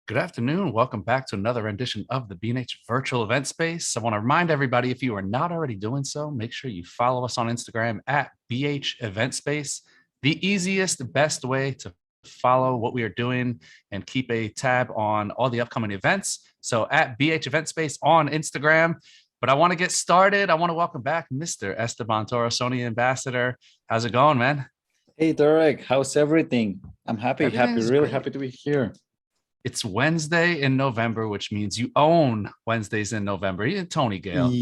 Good afternoon. Welcome back to another rendition of the B&H Virtual Event Space. I want to remind everybody, if you are not already doing so, make sure you follow us on Instagram at BH Event Space. The easiest, best way to follow what we are doing and keep a tab on all the upcoming events. So at BH Event Space on Instagram. But I want to get started. I want to welcome back Mr. Esteban Toro, Sony Ambassador. How's it going, man? Hey Derek, how's everything? I'm Everything's really great. happy to be here. It's Wednesday in November, which means you own Wednesdays in November. Tony Gale.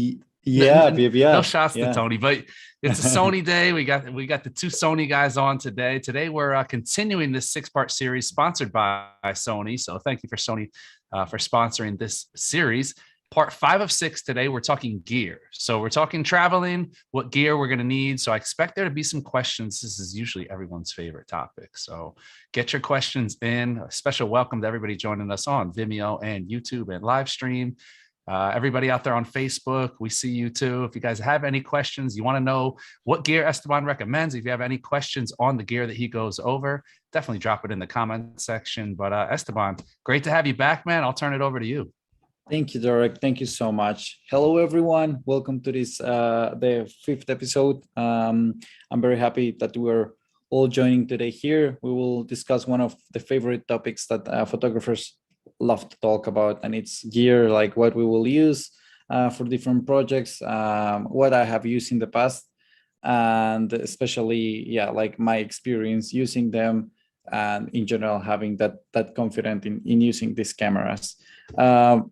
Yeah, No yeah, shots to yeah. Tony, but it's a Sony day. We got the two Sony guys on today. Today we're continuing this six-part series sponsored by Sony. So thank you for Sony for sponsoring this series. Part 5 of 6 today, we're talking gear. So we're talking traveling, what gear we're going to need. So I expect there to be some questions. This is usually everyone's favorite topic. So get your questions in. A special welcome to everybody joining us on Vimeo and YouTube and live stream. Everybody out there on Facebook, we see you too. If you guys have any questions, you want to know what gear Esteban recommends, if you have any questions on the gear that he goes over, definitely drop it in the comment section. But Esteban, great to have you back, man. I'll turn it over to you. Thank you, Derek. Thank you so much. Hello, everyone. Welcome to this, the 5th episode. I'm very happy that we're all joining today here. We will discuss one of the favorite topics that photographers love to talk about, and it's gear, like what we will use for different projects, what I have used in the past, and especially, yeah, like my experience using them, and in general, having that confidence in using these cameras.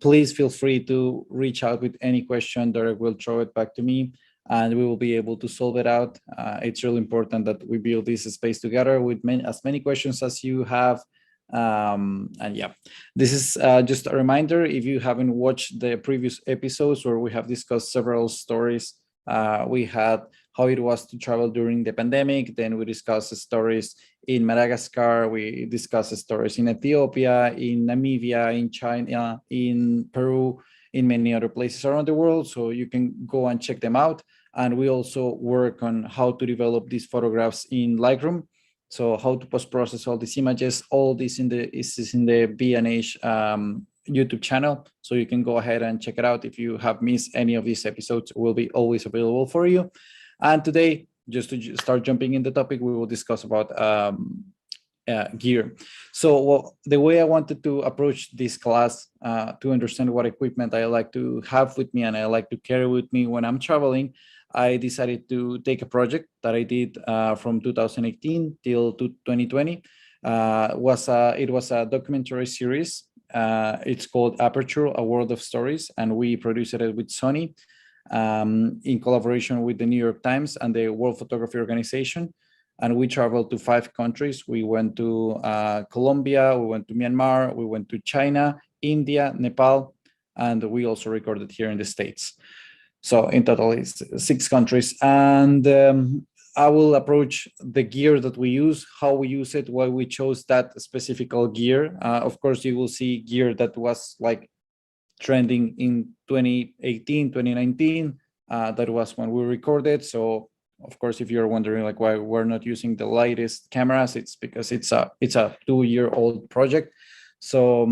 Please feel free to reach out with any question. Derek will throw it back to me and we will be able to solve it out. It's really important that we build this space together with as many questions as you have. And yeah, this is just a reminder. If you haven't watched the previous episodes where we have discussed several stories, we had how it was to travel during the pandemic. Then we discussed stories in Madagascar. We discussed stories in Ethiopia, in Namibia, in China, in Peru, in many other places around the world. So you can go and check them out. And we also work on how to develop these photographs in Lightroom. So how to post-process all these images, all this is in the B&H YouTube channel. So you can go ahead and check it out. If you have missed any of these episodes, it will be always available for you. And today, just to start jumping in the topic, we will discuss about gear. So the way I wanted to approach this class to understand what equipment I like to have with me and I like to carry with me when I'm traveling, I decided to take a project that I did from 2018 till 2020. It was a documentary series. It's called Aperture, A World of Stories, and we produced it with Sony in collaboration with the New York Times and the World Photography Organization. And we traveled to 5 countries. We went to Colombia, we went to Myanmar, we went to China, India, Nepal, and we also recorded here in the States. So in total, it's 6 countries. And I will approach the gear that we use, how we use it, why we chose that specific gear. Of course, you will see gear that was like trending in 2018, 2019. That was when we recorded. So of course, if you're wondering like why we're not using the latest cameras, it's because it's a 2-year-old project. So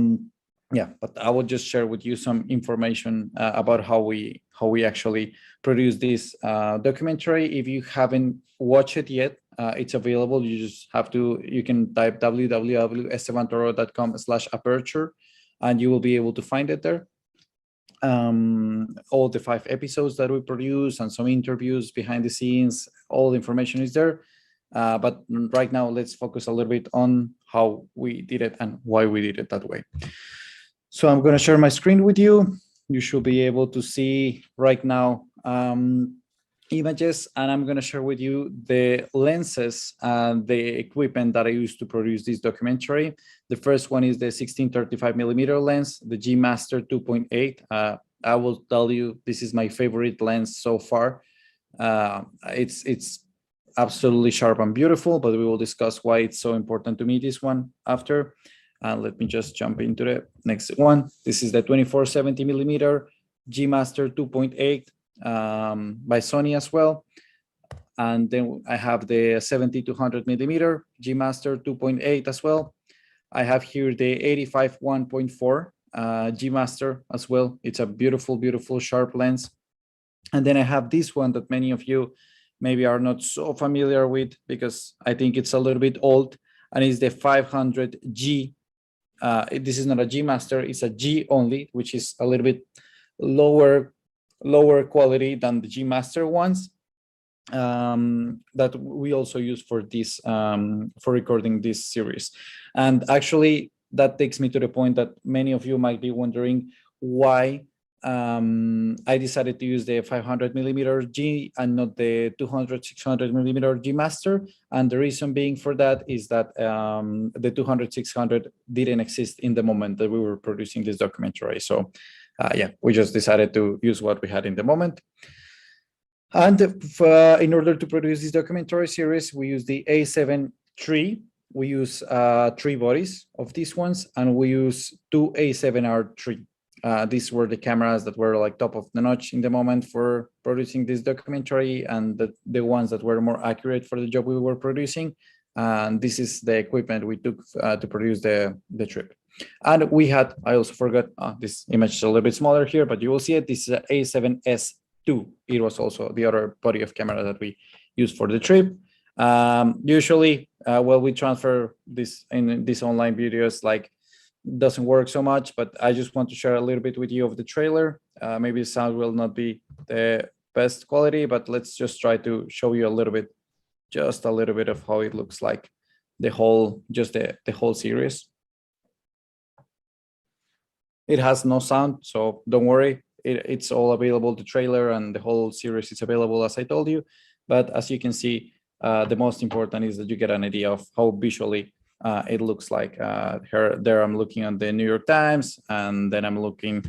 yeah, but I will just share with you some information about how we actually produce this documentary. If you haven't watched it yet, it's available. You can type www.estebantoro.com/aperture and you will be able to find it there. All the 5 episodes that we produce and some interviews behind the scenes, all the information is there. But right now, let's focus a little bit on how we did it and why we did it that way. So I'm going to share my screen with you. You should be able to see right now images, and I'm going to share with you the lenses and the equipment that I used to produce this documentary. The first one is the 16-35mm lens, the G Master 2.8. I will tell you, this is my favorite lens so far. It's absolutely sharp and beautiful, but we will discuss why it's so important to me, this one, after. Let me just jump into the next one. This is the 24-70mm G Master 2.8 by Sony as well. And then I have the 70-100mm G Master 2.8 as well. I have here the 85 1.4 G Master as well. It's a beautiful, beautiful sharp lens. And then I have this one that many of you maybe are not so familiar with, because I think it's a little bit old, and it's the 500G. This is not a G Master, it's a G only, which is a little bit lower quality than the G Master ones, that we also use for this, for recording this series. And actually, that takes me to the point that many of you might be wondering why I decided to use the 500 millimeter G and not the 200, 600 millimeter G Master. And the reason being for that is that the 200, 600 didn't exist in the moment that we were producing this documentary. So yeah, we just decided to use what we had in the moment. And in order to produce this documentary series, we use the A7 III. We use 3 bodies of these ones, and we use 2 A7R III. These were the cameras that were like top of the notch in the moment for producing this documentary, and the ones that were more accurate for the job we were producing. And this is the equipment we took to produce the trip. And we had, I also forgot, this image is a little bit smaller here, but you will see it. This is a A7S2. It was also the other body of camera that we used for the trip. Usually, well, we transfer this in these online videos, like, doesn't work so much, but I just want to share a little bit with you of the trailer. Maybe the sound will not be the best quality, but let's just try to show you a little bit, just a little bit of how it looks like, the whole, just the whole series. It has no sound, so don't worry. It's all available, the trailer and the whole series is available, as I told you. But as you can see, the most important is that you get an idea of how visually it looks like. There I'm looking at the New York Times, and then I'm looking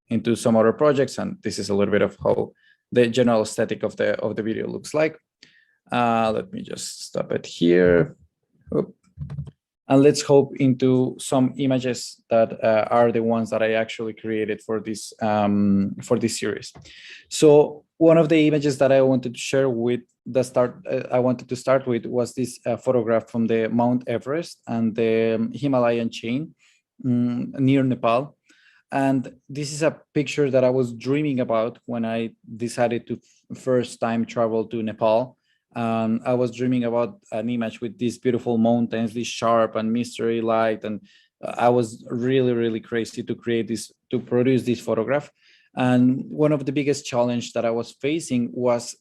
into some other projects, and this is a little bit of how the general aesthetic of the video looks like. Let me just stop it here. Oop. And let's hop into some images that are the ones that I actually created for this series. So one of the images that I wanted to share with the start, I wanted to start with, was this photograph from the Mount Everest and the Himalayan chain near Nepal. And this is a picture that I was dreaming about when I decided to first time travel to Nepal. I was dreaming about an image with these beautiful mountains, this sharp and mystery light. And I was really, really crazy to create this, to produce this photograph. And one of the biggest challenge that I was facing was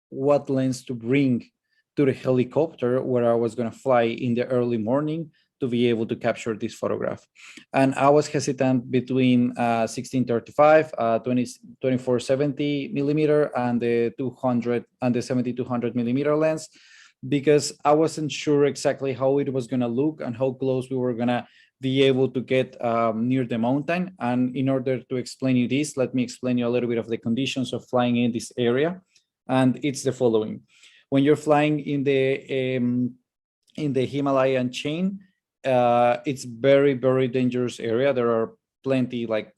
what lens to bring to the helicopter where I was going to fly in the early morning to be able to capture this photograph. And I was hesitant between 1635, 2470 millimeter, and the 200 and the 7200 millimeter lens, because I wasn't sure exactly how it was going to look and how close we were going to be able to get near the mountain. And in order to explain you this, let me explain you a little bit of the conditions of flying in this area. And it's the following. When you're flying in the Himalayan chain, it's very, very dangerous area. There are plenty, like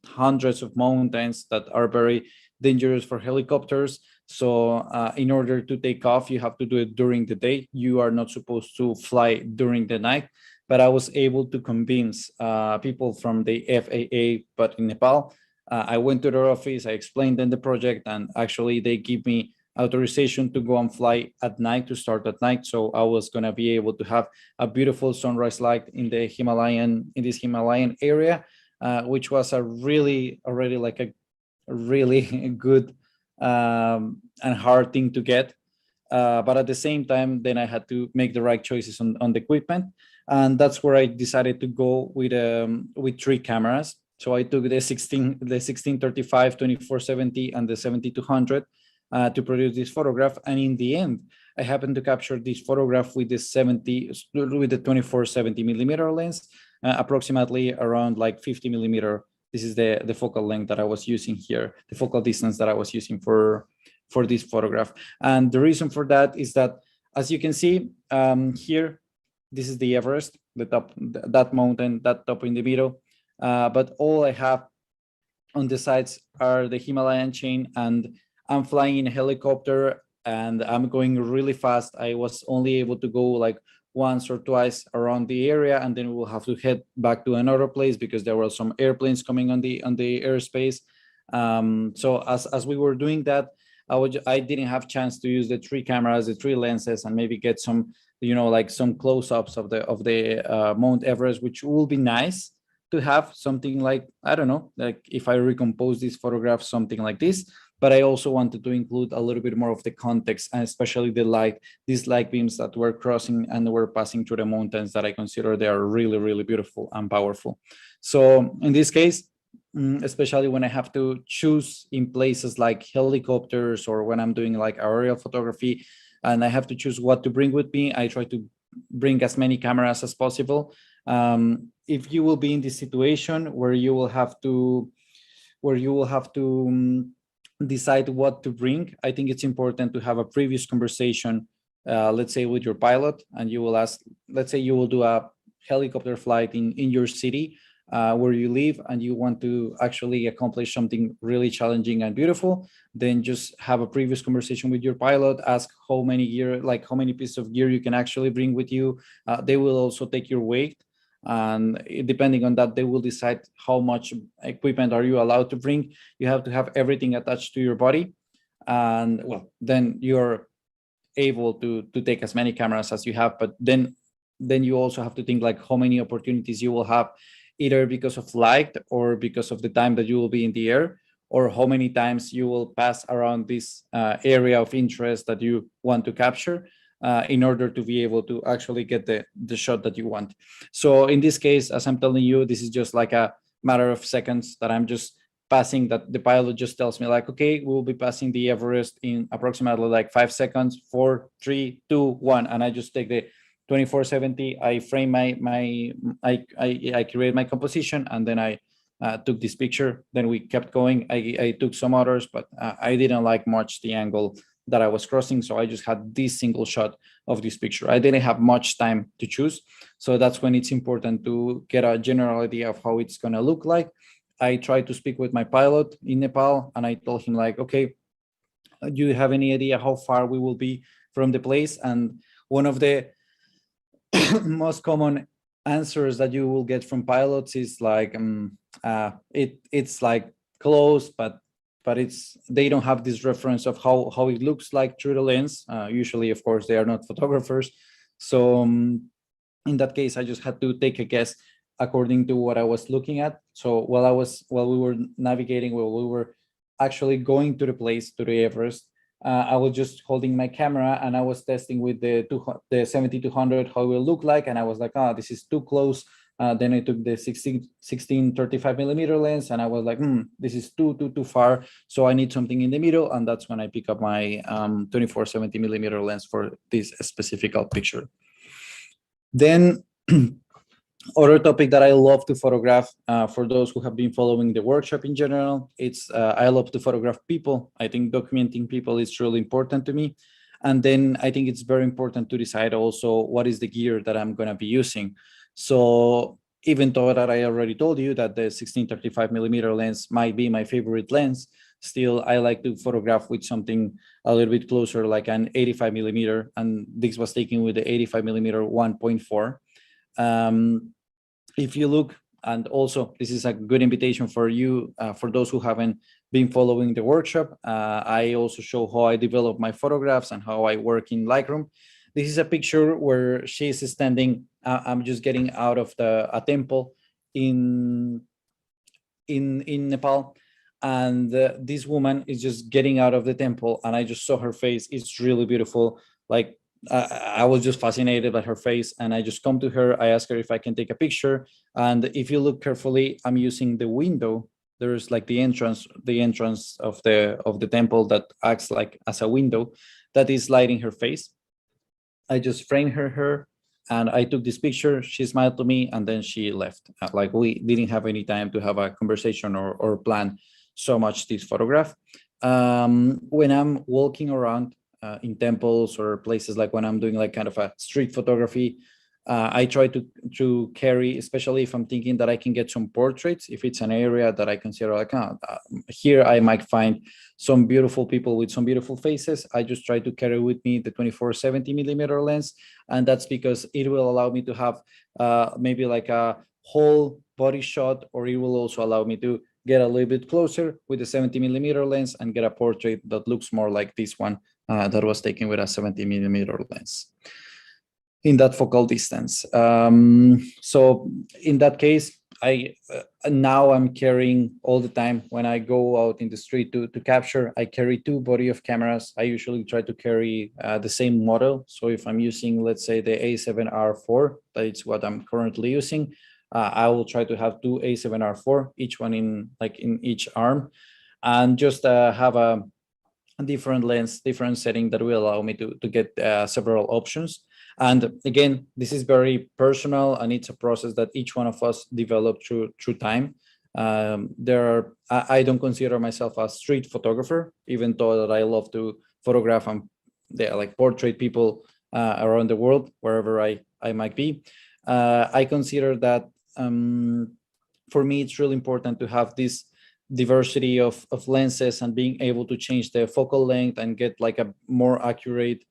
hundreds of mountains that are very dangerous for helicopters. So in order to take off, you have to do it during the day. You are not supposed to fly during the night. But I was able to convince people from the FAA, but in Nepal. I went to their office, I explained them the project, and actually they give me authorization to go and fly at night, to start at night. So I was going to be able to have a beautiful sunrise light in the Himalayan, in this Himalayan area, which was already like a really good and hard thing to get. But at the same time, then I had to make the right choices on the equipment. And that's where I decided to go with 3 cameras. So I took the 1635, 2470, and the 7200 to produce this photograph. And in the end, I happened to capture this photograph with the 2470 millimeter lens, approximately around like 50 millimeter. This is the focal length that I was using here, the focal distance that I was using for this photograph. And the reason for that is that, as you can see here, this is the Everest, the top, that mountain, that top in the middle. But all I have on the sides are the Himalayan chain, and I'm flying in a helicopter and I'm going really fast. I was only able to go like once or twice around the area, and then we'll have to head back to another place because there were some airplanes coming on the airspace. So as we were doing that, I didn't have chance to use the three cameras, the three lenses, and maybe get some, like some close-ups of the Mount Everest, which will be nice to have something like, I don't know, like if I recompose these photographs, something like this. But I also wanted to include a little bit more of the context, and especially these light beams that were crossing and were passing through the mountains that I consider they are really, really beautiful and powerful. So in this case, especially when I have to choose in places like helicopters or when I'm doing like aerial photography and I have to choose what to bring with me, I try to bring as many cameras as possible. If you will be in this situation where you will have to decide what to bring, I think it's important to have a previous conversation, let's say with your pilot, and you will ask, let's say you will do a helicopter flight in your city where you live, and you want to actually accomplish something really challenging and beautiful. Then just have a previous conversation with your pilot, ask how many pieces of gear you can actually bring with you. They will also take your weight, and depending on that, they will decide how much equipment are you allowed to bring. You have to have everything attached to your body, and well, then you're able to take as many cameras as you have. But then you also have to think like how many opportunities you will have, either because of light or because of the time that you will be in the air, or how many times you will pass around this area of interest that you want to capture, in order to be able to actually get the shot that you want. So in this case, as I'm telling you, this is just like a matter of seconds that I'm just passing, that the pilot just tells me like, okay, we'll be passing the Everest in approximately like 5 seconds, 4, 3, 2, 1. And I just take the 2470, I frame I create my composition, and then I took this picture. Then we kept going. I took some others, but I didn't like much the angle that I was crossing. So I just had this single shot of this picture. I didn't have much time to choose. So that's when it's important to get a general idea of how it's going to look like. I tried to speak with my pilot in Nepal, and I told him like, okay, do you have any idea how far we will be from the place? And one of the most common answers that you will get from pilots is like, it's like close, but they don't have this reference of how it looks like through the lens. Usually, of course, they are not photographers. So in that case, I just had to take a guess according to what I was looking at. So while we were navigating, while we were actually going to the place, to the Everest, I was just holding my camera and I was testing with the 7200 how it will look like, and I was like, this is too close. Then I took the 16-35 millimeter lens, and I was like, this is too far. So I need something in the middle, and that's when I pick up my 24-70 millimeter lens for this specific picture. Then other topic that I love to photograph, for those who have been following the workshop in general, it's I love to photograph people. I think documenting people is really important to me. And then I think it's very important to decide also what is the gear that I'm going to be using. So even though that I already told you that the 16-35 millimeter lens might be my favorite lens, still I like to photograph with something a little bit closer, like an 85 millimeter. And this was taken with the 85 millimeter 1.4. If you look, and also this is a good invitation for you, for those who haven't been following the workshop, I also show how I develop my photographs and how I work in Lightroom. This is a picture where she's standing, I'm just getting out of a temple in Nepal, and this woman is just getting out of the temple, and I just saw her face. It's really beautiful. Like I was just fascinated by her face, and I just come to her. I ask her if I can take a picture, and if you look carefully, I'm using the window. There's like the entrance of the temple that acts like as a window that is lighting her face. I just framed her, and I took this picture. She smiled to me, and then she left. Like we didn't have any time to have a conversation or plan so much this photograph. When I'm walking around in temples or places, like when I'm doing like kind of a street photography, I try to carry, especially if I'm thinking that I can get some portraits, if it's an area that I consider like, here I might find some beautiful people with some beautiful faces. I just try to carry with me the 24-70 mm lens. And that's because it will allow me to have maybe like a whole body shot, or it will also allow me to get a little bit closer with the 70 mm lens and get a portrait that looks more like this one that was taken with a 70 mm lens in that focal distance. So in that case, I now I'm carrying all the time when I go out in the street to capture. I carry two body of cameras. I usually try to carry the same model. So if I'm using, let's say, the A7R4, that's what I'm currently using, I will try to have two A7R4, each one in each arm, and just have a different lens, different setting that will allow me to get several options. And again, this is very personal, and it's a process that each one of us developed through time. I don't consider myself a street photographer, even though that I love to photograph and like portrait people around the world, wherever I might be. I consider that for me, it's really important to have this diversity of lenses and being able to change the focal length and get like a more accurate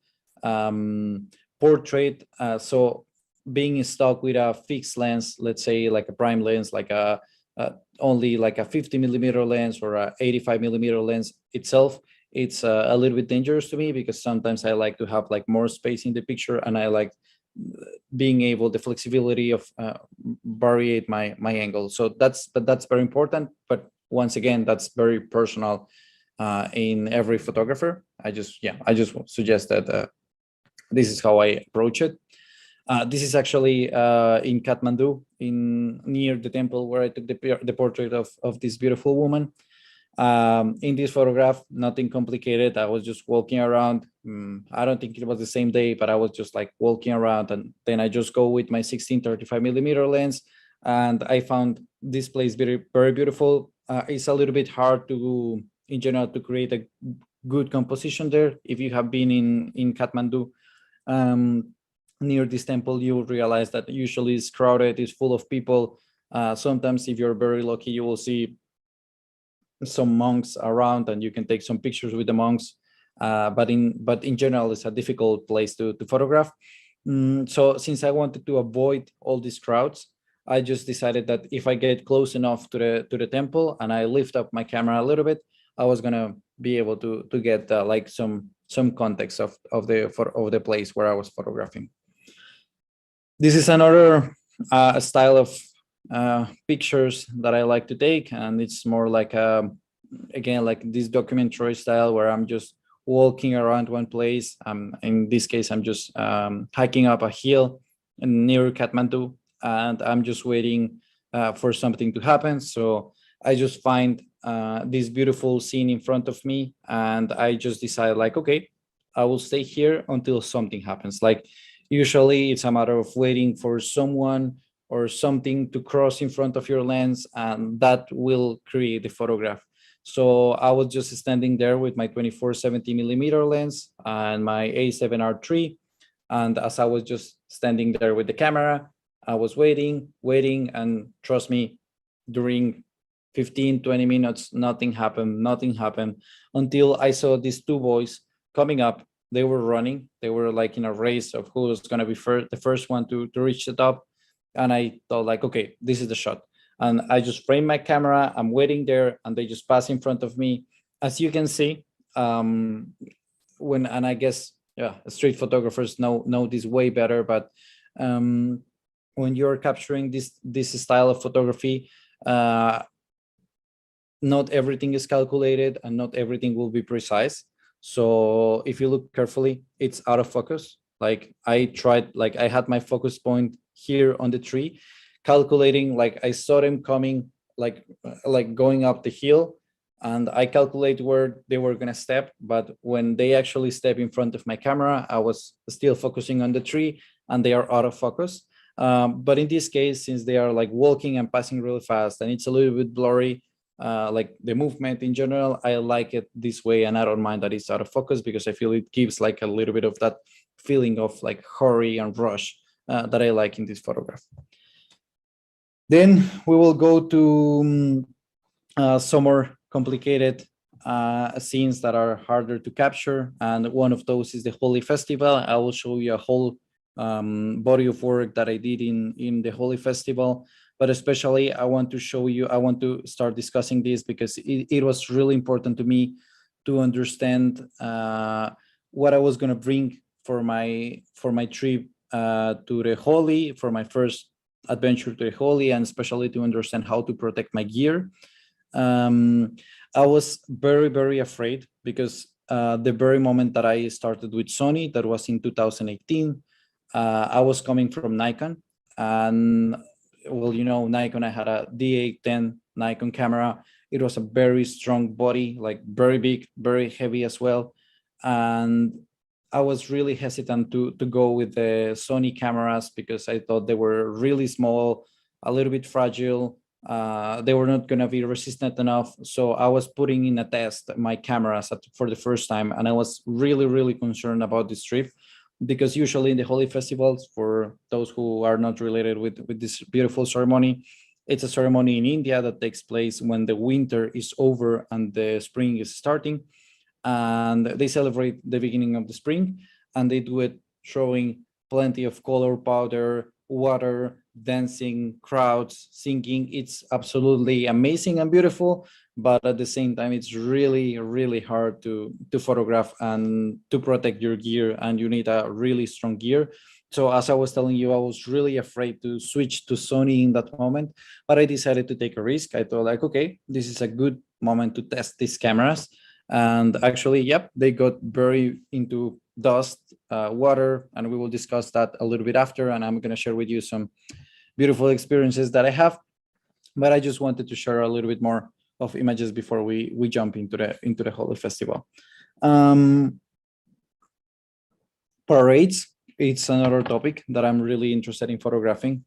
portrait. So being stuck with a fixed lens, let's say like a prime lens, like only like a 50 mm lens or a 85 mm lens itself, it's a little bit dangerous to me, because sometimes I like to have like more space in the picture, and I like being able the flexibility of variate my angle. So that's very important. But once again, that's very personal in every photographer. I just suggest that this is how I approach it. This is actually in Kathmandu, near the temple where I took the portrait of this beautiful woman. In this photograph, nothing complicated. I was just walking around. I don't think it was the same day, but I was just like walking around, and then I just go with my 16-35 mm lens, and I found this place very, very beautiful. It's a little bit hard in general, to create a good composition there. If you have been in Kathmandu, near this temple, you will realize that usually it's crowded, it's full of people. Sometimes, if you're very lucky, you will see some monks around, and you can take some pictures with the monks. But in general, it's a difficult place to photograph. So since I wanted to avoid all these crowds, I just decided that if I get close enough to the temple and I lift up my camera a little bit, I was gonna be able to get like some context of the place where I was photographing. This is another style of pictures that I like to take, and it's more like again, like this documentary style where I'm just walking around one place. In this case, I'm just hiking up a hill near Kathmandu, and I'm just waiting for something to happen. So I just find this beautiful scene in front of me, and I just decide like, okay, I will stay here until something happens. Like usually it's a matter of waiting for someone or something to cross in front of your lens, and that will create the photograph. So I was just standing there with my 24-70 mm lens and my A7R3. And as I was just standing there with the camera, I was waiting, and trust me, during 15-20 minutes, nothing happened until I saw these two boys coming up. They were running. They were like in a race of who was going to be the first one to reach the top. And I thought like, okay, this is the shot. And I just framed my camera. I'm waiting there, and they just pass in front of me. As you can see, and I guess, yeah, street photographers know this way better, but when you're capturing this style of photography, not everything is calculated and not everything will be precise. So if you look carefully, it's out of focus. Like I had my focus point here on the tree, calculating, like I saw them coming, like going up the hill, and I calculate where they were gonna step. But when they actually step in front of my camera, I was still focusing on the tree, and they are out of focus. But in this case, since they are like walking and passing really fast, and it's a little bit blurry, like the movement in general, I like it this way, and I don't mind that it's out of focus, because I feel it gives like a little bit of that feeling of like hurry and rush that I like in this photograph. Then we will go to some more complicated scenes that are harder to capture, and one of those is the Holi festival. I will show you a whole body of work that I did in the Holi festival, but especially I want to show you, I want to start discussing this because it was really important to me to understand what I was going to bring for my trip to the Holi, for my first adventure to the Holi, and especially to understand how to protect my gear. I was very, very afraid because the very moment that I started with Sony, that was in 2018, I was coming from Nikon, and well, you know, Nikon, I had a D810 Nikon camera. It was a very strong body, like very big, very heavy as well. And I was really hesitant to go with the Sony cameras because I thought they were really small, a little bit fragile. They were not going to be resistant enough. So I was putting in a test my cameras for the first time. And I was really, really concerned about this trip because usually in the Holi festivals, for those who are not related with this beautiful ceremony, it's a ceremony in India that takes place when the winter is over and the spring is starting. And they celebrate the beginning of the spring, and they do it showing plenty of color powder, water, dancing, crowds, singing. It's absolutely amazing and beautiful, but at the same time, it's really, really hard to photograph and to protect your gear, and you need a really strong gear. So as I was telling you, I was really afraid to switch to Sony in that moment, but I decided to take a risk. I thought like, okay, this is a good moment to test these cameras. And actually, yep, they got very into dust, water, and we will discuss that a little bit after. And I'm going to share with you some beautiful experiences that I have. But I just wanted to share a little bit more of images before we jump into the Holi festival. Parades, it's another topic that I'm really interested in photographing.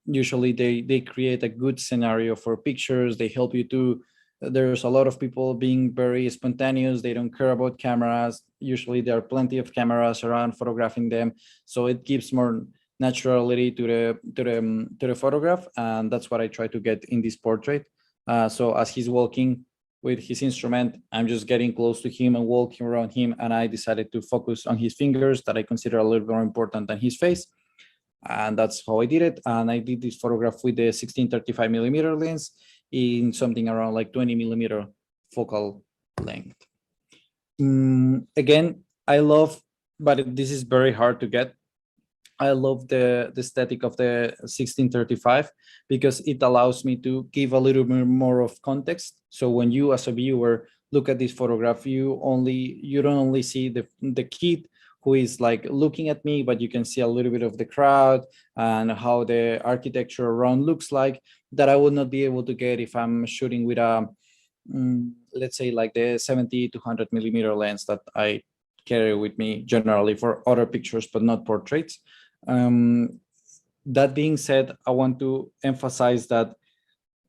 Usually they create a good scenario for pictures. They help you to, there's a lot of people being very spontaneous. They don't care about cameras. Usually there are plenty of cameras around photographing them. So it gives more naturality to the photograph. And that's what I try to get in this portrait. So as he's walking with his instrument, I'm just getting close to him and walking around him. And I decided to focus on his fingers that I consider a little more important than his face. And that's how I did it. And I did this photograph with the 16-35mm lens in something around like 20mm focal length. Again, I love, but this is very hard to get. I love the aesthetic of the 16-35 because it allows me to give a little bit more of context. So when you as a viewer look at this photograph, you don't only see the kid who is like looking at me, but you can see a little bit of the crowd and how the architecture around looks like, that I would not be able to get if I'm shooting with a, let's say like the 70-100mm lens that I carry with me generally for other pictures, but not portraits. That being said, I want to emphasize that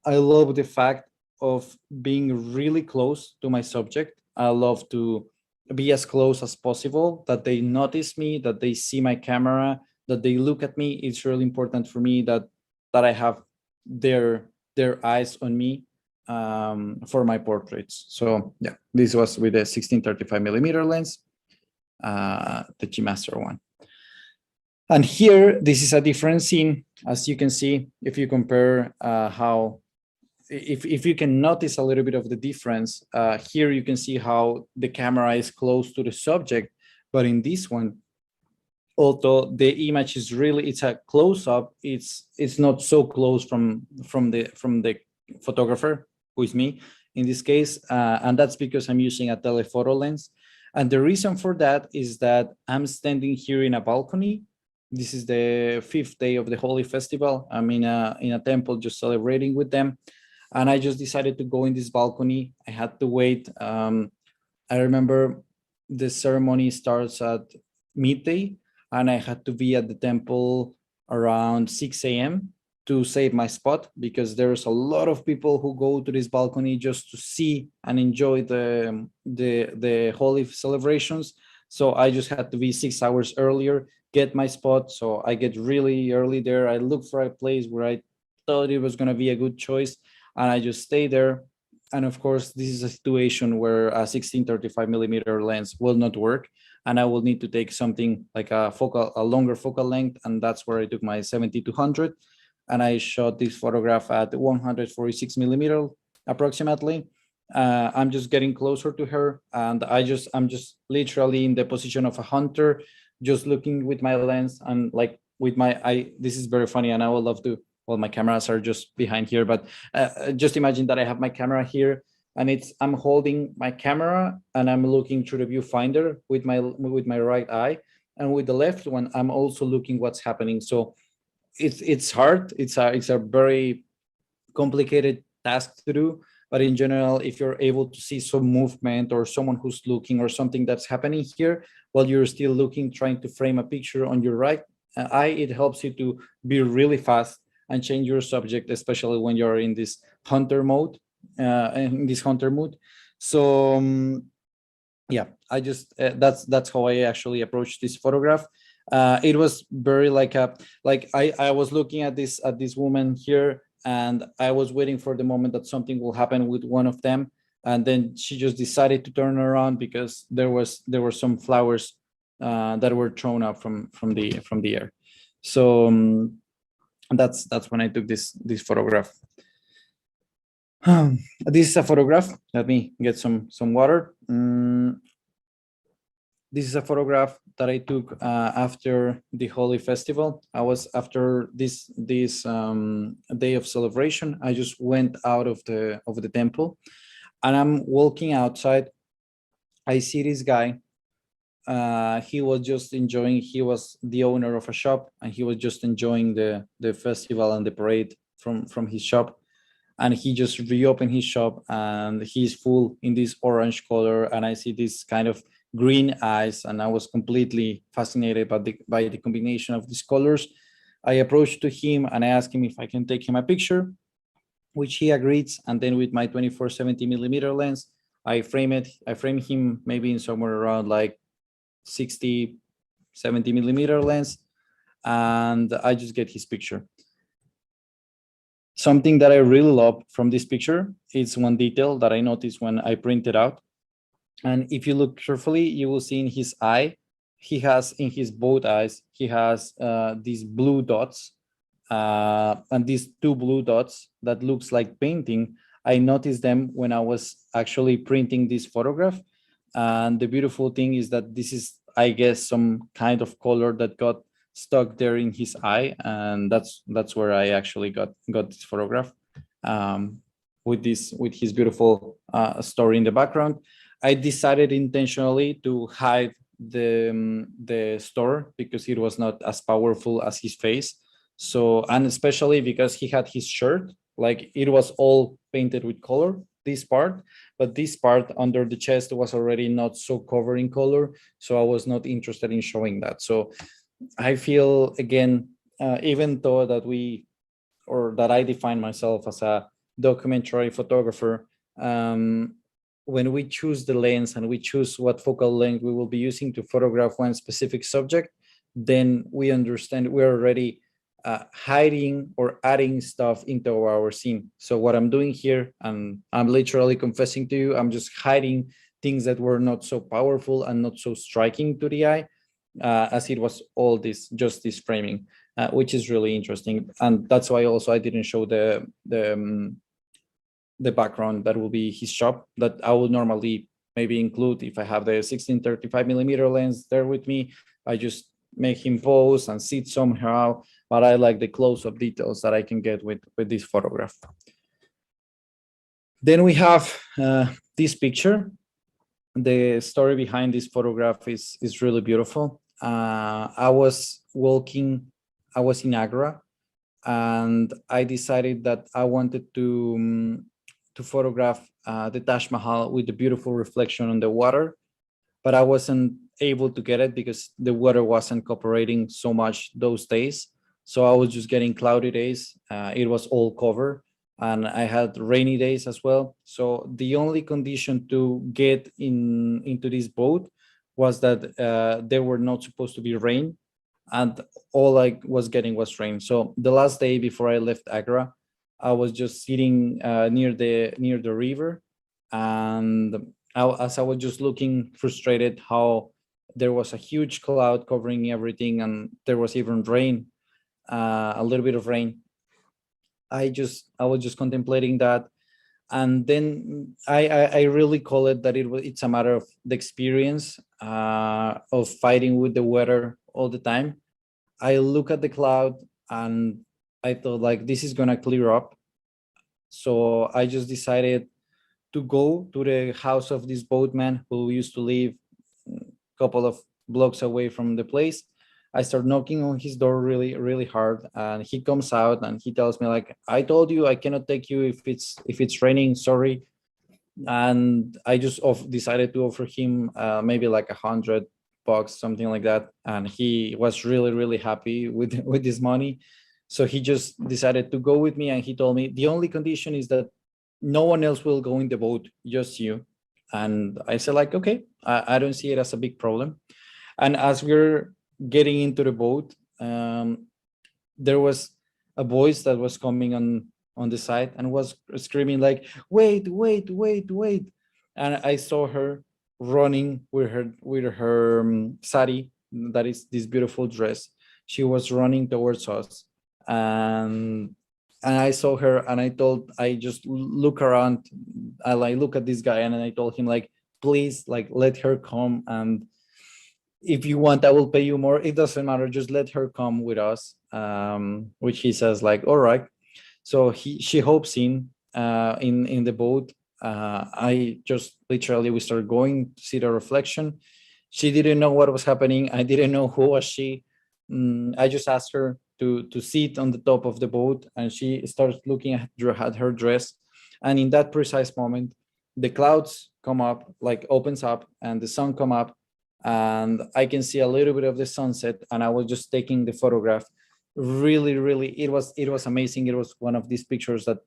I love the fact of being really close to my subject. I love to be as close as possible, that they notice me, that they see my camera, that they look at me. It's really important for me that I have their eyes on me for my portraits. So yeah, this was with a 16-35mm lens, the G Master one. And here, this is a different scene. As you can see, if you compare how, if you can notice a little bit of the difference, here you can see how the camera is close to the subject. But in this one, although the image is really, it's a close-up, it's not so close from the photographer, who is me in this case. And that's because I'm using a telephoto lens. And the reason for that is that I'm standing here in a balcony. This is the 5th day of the Holi festival. I'm in a temple just celebrating with them. And I just decided to go in this balcony. I had to wait. I remember the ceremony starts at midday, and I had to be at the temple around 6 a.m. to save my spot, because there's a lot of people who go to this balcony just to see and enjoy the Holi celebrations. So I just had to be 6 hours earlier get my spot. So I get really early there. I look for a place where I thought it was going to be a good choice, and I just stay there. And of course, this is a situation where a 16-35 millimeter lens will not work, and I will need to take something like a longer focal length, and that's where I took my 70-100, and I shot this photograph at 146 millimeter approximately. I'm just getting closer to her, and I'm just literally in the position of a hunter, just looking with my lens and like with my eye. This is very funny, and I would love to. Well, my cameras are just behind here, but just imagine that I have my camera here, and I'm holding my camera and I'm looking through the viewfinder with my right eye, and with the left one I'm also looking what's happening. So it's hard. It's a very complicated task to do, but in general, if you're able to see some movement or someone who's looking or something that's happening here while you're still looking, trying to frame a picture on your right eye, it helps you to be really fast and change your subject, especially when you're in this hunter mode, So yeah, I just that's how I actually approached this photograph. It was very like I was looking at this woman here, and I was waiting for the moment that something will happen with one of them, and then she just decided to turn around because there were some flowers that were thrown up from the air. So that's when I took this photograph. This is a photograph. Let me get some water. This is a photograph that I took after the Holi festival. I was after this day of celebration. I just went out of the temple, and I'm walking outside. I see this guy. He was just enjoying. He was the owner of a shop, and he was just enjoying the festival and the parade from his shop. And he just reopened his shop, and he's full in this orange color, and I see this kind of green eyes, and I was completely fascinated by the combination of these colors. I approached to him and I asked him if I can take him a picture, which he agreed. And then with my 24-70 millimeter lens, I frame him maybe in somewhere around like 60-70 millimeter lens, and I just get his picture. Something that I really love from this picture is one detail that I noticed when I printed out. And if you look carefully, you will see in his eye, he has in his both eyes, he has these blue dots, and these two blue dots that looks like painting. I noticed them when I was actually printing this photograph. And the beautiful thing is that this is, I guess, some kind of color that got stuck there in his eye, and that's where I actually got this photograph with his beautiful story in the background. I decided intentionally to hide the store because it was not as powerful as his face. So, and especially because he had his shirt, like it was all painted with color, this part, but this part under the chest was already not so covered in color. So I was not interested in showing that. So I feel, again, even though that I define myself as a documentary photographer, when we choose the lens and we choose what focal length we will be using to photograph one specific subject, then we understand we're already hiding or adding stuff into our scene. So what I'm doing here, and I'm literally confessing to you, I'm just hiding things that were not so powerful and not so striking to the eye, as it was all this framing, which is really interesting. And that's why also I didn't show the background that will be his shop, that I would normally maybe include if I have the 16-35 millimeter lens there with me. I just make him pose and sit somehow, but I like the close-up details that I can get with this photograph. Then we have this picture. The story behind this photograph is really beautiful. I was in Agra, and I decided that I wanted to photograph the Taj Mahal with the beautiful reflection on the water, but I wasn't able to get it because the water wasn't cooperating so much those days. So I was just getting cloudy days. It was all covered, and I had rainy days as well. So the only condition to get into this boat was that there were not supposed to be rain, and all I was getting was rain. So the last day before I left Agra, I was just sitting near the river, and as I was just looking frustrated how there was a huge cloud covering everything, and there was even rain, a little bit of rain. I was just contemplating that, and then I really call it that it's a matter of the experience of fighting with the weather all the time. I look at the cloud and I thought like this is gonna clear up. So I just decided to go to the house of this boatman who used to live a couple of blocks away from the place. I start knocking on his door really, really hard, and he comes out and he tells me like, "I told you I cannot take you if it's raining. Sorry." And I just decided to offer him maybe like $100, something like that, and he was really, really happy with with this money. So he just decided to go with me, and he told me the only condition is that no one else will go in the boat, just you. And I said like, okay, I don't see it as a big problem. And as we're getting into the boat, there was a voice that was coming on the side and was screaming like, wait, wait, wait, wait. And I saw her running with her sari, that is this beautiful dress. She was running towards us, and I saw her, and I just look around, I like look at this guy, and I told him like, please, like, let her come, and if you want, I will pay you more. It doesn't matter, just let her come with us. Which he says like, all right. So she hops in the boat. I just literally, we started going to see the reflection. She didn't know what was happening. I didn't know who was she. I just asked her to sit on the top of the boat, and she starts looking at her dress. And in that precise moment, the clouds come up, like opens up, and the sun come up, and I can see a little bit of the sunset. And I was just taking the photograph. Really, really, it was amazing. It was one of these pictures that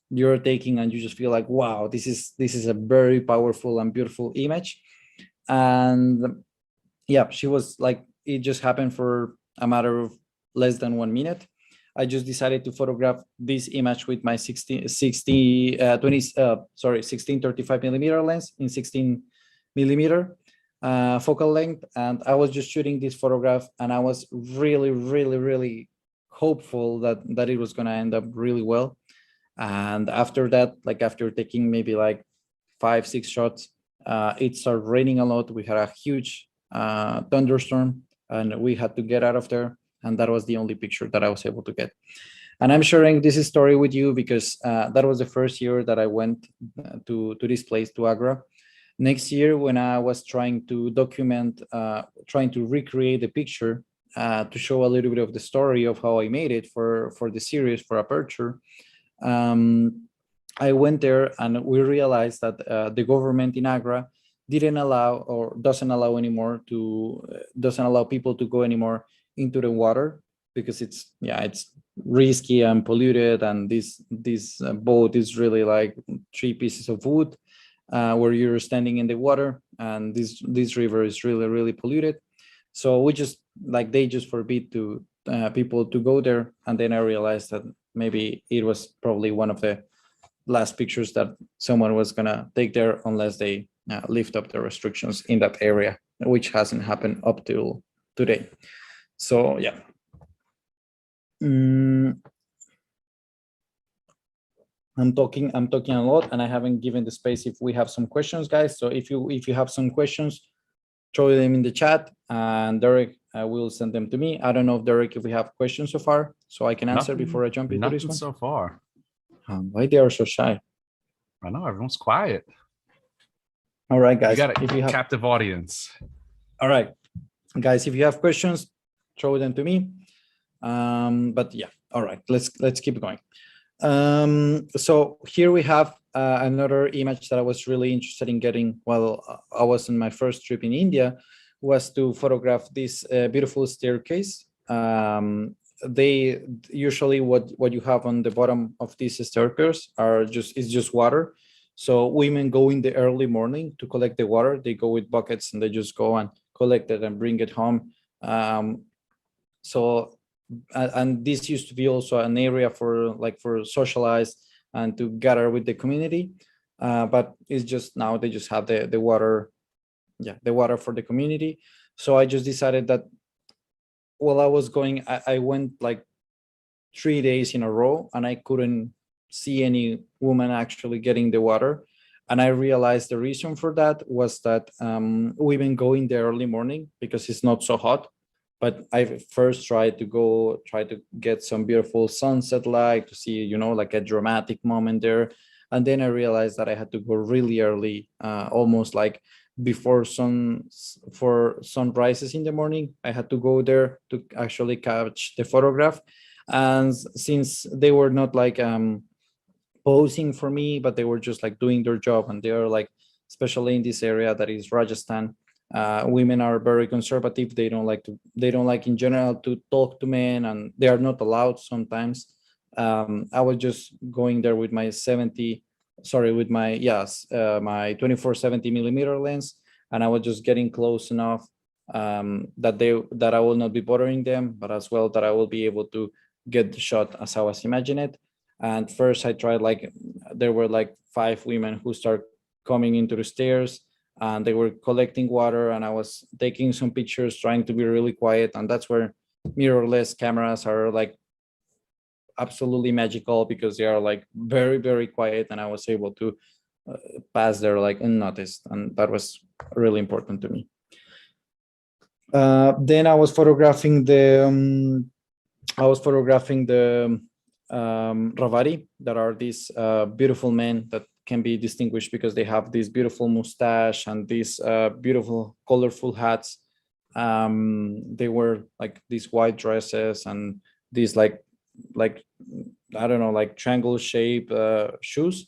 you're taking and you just feel like, wow, this is a very powerful and beautiful image. And yeah, she was like, it just happened for a matter of less than 1 minute. I just decided to photograph this image with my 1635 millimeter lens in 16 millimeter focal length. And I was just shooting this photograph, and I was really, really, really hopeful that it was going to end up really well. And after that, like after taking maybe like 5-6 shots, it started raining a lot. We had a huge thunderstorm, and we had to get out of there. And that was the only picture that I was able to get. And I'm sharing this story with you because that was the first year that I went to this place, to Agra. Next year, when I was trying to document, trying to recreate the picture to show a little bit of the story of how I made it for the series, for Aperture, I went there, and we realized that the government in Agra didn't allow, or doesn't allow anymore, doesn't allow people to go anymore into the water, because it's risky and polluted, and this boat is really like 3 pieces of wood where you're standing in the water, and this river is really, really polluted. So we just like, they just forbid to people to go there. And then I realized that maybe it was probably one of the last pictures that someone was gonna take there, unless they lift up the restrictions in that area, which hasn't happened up till today. So yeah. I'm talking a lot, and I haven't given the space if we have some questions, guys. So if you have some questions, throw them in the chat, and Derek will send them to me. I don't know, Derek, if we have questions so far, so I can answer before I jump into this one. So far. Why they are so shy? I know, everyone's quiet. All right, guys. If you have captive audience. All right, guys, if you have questions, throw them to me. But yeah, all right, let's keep going. So here we have another image that I was really interested in getting while I was on my first trip in India, was to photograph this beautiful staircase. They usually, what you have on the bottom of this staircase is just water. So women go in the early morning to collect the water. They go with buckets, and they just go and collect it and bring it home. So and this used to be also an area for like for socialize and to gather with the community, but it's just now they just have the water, yeah, the water for the community. So I just decided that while I was going, I went like 3 days in a row and I couldn't see any woman actually getting the water. And I realized the reason for that was that women go in the early morning because it's not so hot. But I first tried to go, try to get some beautiful sunset light to see, you know, like a dramatic moment there. And then I realized that I had to go really early, almost like before for sunrises in the morning. I had to go there to actually catch the photograph. And since they were not like posing for me, but they were just like doing their job, and they are like, especially in this area that is Rajasthan, women are very conservative. They don't like in general to talk to men, and they are not allowed sometimes. I was just going there with my 70, sorry, with my, yes, my 24-70 millimeter lens, and I was just getting close enough that I will not be bothering them, but as well that I will be able to get the shot as I was imagining it. And first I tried, like, there were like 5 women who start coming into the stairs, and they were collecting water, and I was taking some pictures, trying to be really quiet. And that's where mirrorless cameras are like absolutely magical, because they are like very, very quiet, and I was able to pass there like unnoticed, and that was really important to me. Then I was photographing the Ravari, that are these beautiful men that can be distinguished because they have this beautiful mustache and these beautiful colorful hats. They wear like these white dresses and these like I don't know, like triangle shape shoes.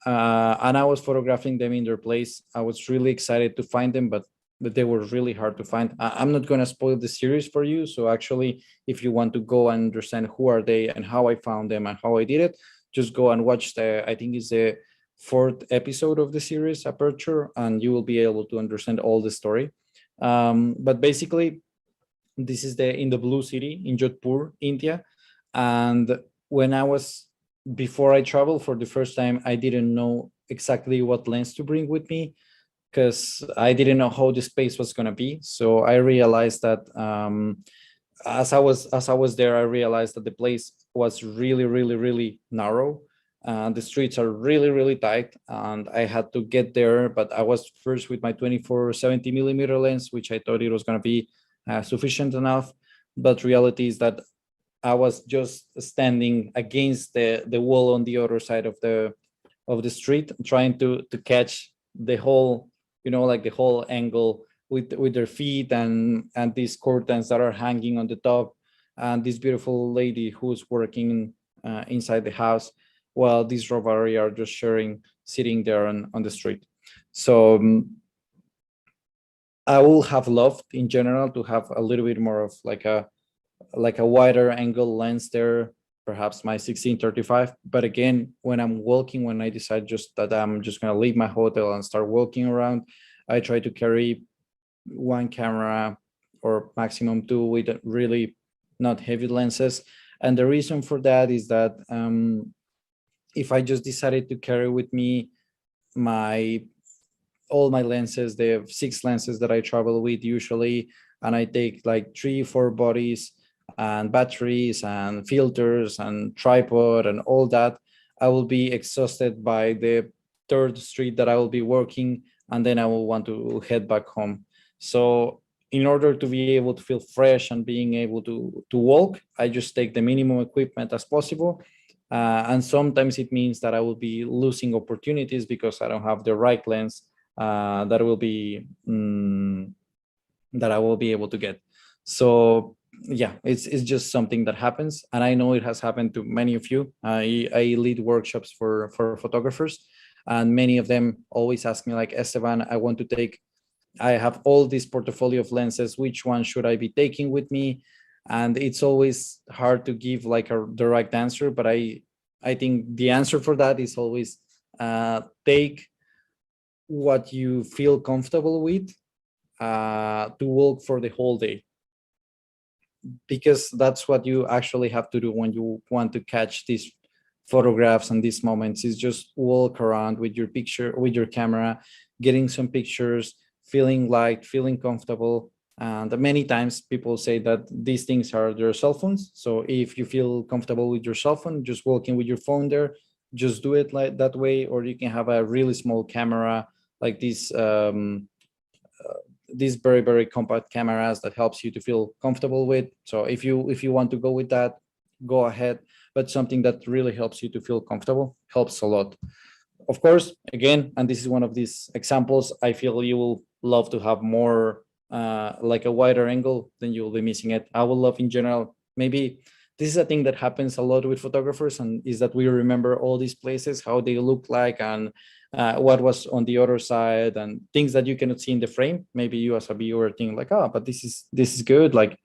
And I was photographing them in their place. I was really excited to find them, but they were really hard to find. I'm not going to spoil the series for you. So actually, if you want to go and understand who are they and how I found them and how I did it, just go and watch I think it's the 4th episode of the series, Aperture, and you will be able to understand all the story. But basically, this is in the Blue City in Jodhpur, India. And when before I traveled for the first time, I didn't know exactly what lens to bring with me, because I didn't know how the space was going to be. So I realized that as I was there, I realized that the place was really, really, really narrow. The streets are really, really tight, and I had to get there. But I was first with my 24-70 millimeter lens, which I thought it was going to be sufficient enough. But reality is that I was just standing against the wall on the other side of the street, trying to catch the whole, you know, like the whole angle with their feet, and these curtains that are hanging on the top, and this beautiful lady who's working inside the house, while these Rovari are just sitting there on the street. So I would have loved in general to have a little bit more of like a wider angle lens there, perhaps my 16-35. But again, when I decide just that I'm just going to leave my hotel and start walking around, I try to carry one camera or maximum two with really not heavy lenses. And the reason for that is that if I just decided to carry with me all my lenses, they have 6 lenses that I travel with usually, and I take like 3-4 bodies and batteries and filters and tripod and all that, I will be exhausted by the 3rd street that I will be working, and then I will want to head back home. So in order to be able to feel fresh and being able to walk, I just take the minimum equipment as possible. And sometimes it means that I will be losing opportunities because I don't have the right lens that I will be able to get. So yeah, it's just something that happens, and I know it has happened to many of you. I lead workshops for photographers, and many of them always ask me like, Esteban, I have all this portfolio of lenses, which one should I be taking with me? And it's always hard to give like a direct answer, but I think the answer for that is always take what you feel comfortable with to walk for the whole day. because that's what you actually have to do when you want to catch these photographs and these moments, is just walk around with your picture, with your camera, getting some pictures, feeling light, feeling comfortable. And many times people say that these things are their cell phones. So if you feel comfortable with your cell phone, just walking with your phone there, just do it like that way. Or you can have a really small camera like this, these very compact cameras that helps you to feel comfortable with. So if you want to go with that, go ahead. But something that really helps you to feel comfortable helps a lot. Of course, again, and this is one of these examples, I feel you will love to have more, like a wider angle, then you will be missing it. I will love in general, maybe this is a thing that happens a lot with photographers, and is that we remember all these places, how they look like, and what was on the other side, and things that you cannot see in the frame. Maybe you as a viewer think like, oh, but this is good, like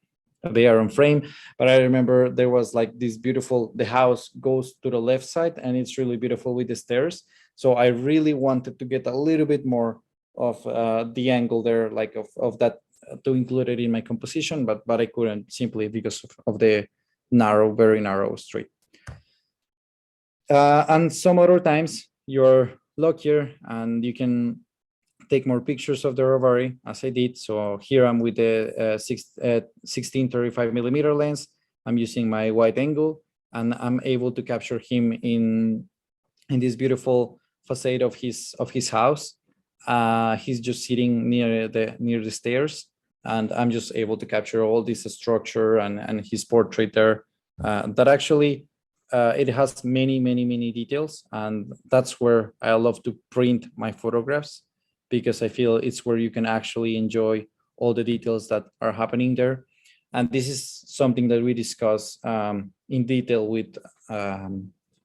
they are on frame. But I remember there was like this beautiful, the house goes to the left side and it's really beautiful with the stairs. So I really wanted to get a little bit more of the angle there, like of that, to include it in my composition, but I couldn't, simply because of the narrow, very narrow street. And some other times you're luckier and you can take more pictures of the Rovari, as I did. So here I'm with the 16-35mm lens. I'm using my wide angle, and I'm able to capture him in this beautiful facade of his house. He's just sitting near the stairs, and I'm just able to capture all this structure and his portrait there. That actually, it has many details, and that's where I love to print my photographs, because I feel it's where you can actually enjoy all the details that are happening there. And this is something that we discuss in detail with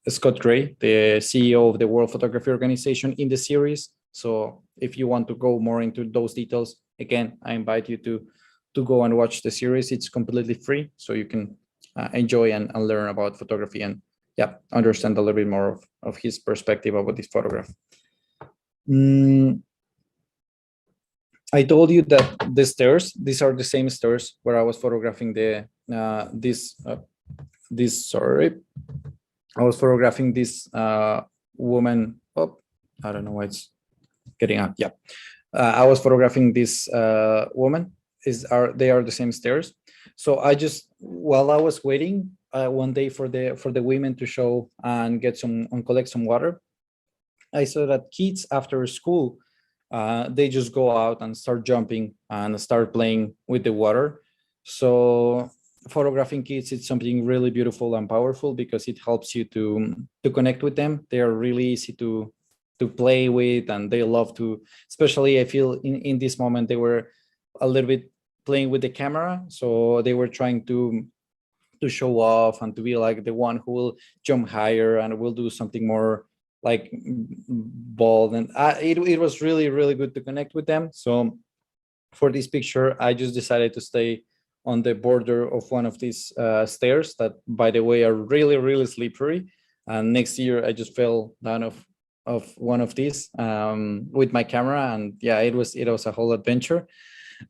Scott Gray, the CEO of the World Photography Organization, in the series. So if you want to go more into those details, again, I invite you to go and watch the series. It's completely free, so you can enjoy and learn about photography, and yeah, understand a little bit more of his perspective about this photograph. I told you that the stairs, these are the same stairs where I was photographing I was photographing this woman. Oh, I don't know why it's getting out. Yeah, I was photographing this woman. They are the same stairs. So I just, while I was waiting one day for the women to show and collect some water, I saw that kids after school, they just go out and start jumping and start playing with the water. So photographing kids, it's something really beautiful and powerful, because it helps you to connect with them. They are really easy to play with, and they love to, especially I feel in this moment, they were a little bit playing with the camera. So they were trying to show off and to be like the one who will jump higher and will do something more like bold. And it was really good to connect with them. So for this picture, I just decided to stay on the border of one of these stairs that, by the way, are really slippery. And next year I just fell down of one of these with my camera, and yeah, it was a whole adventure.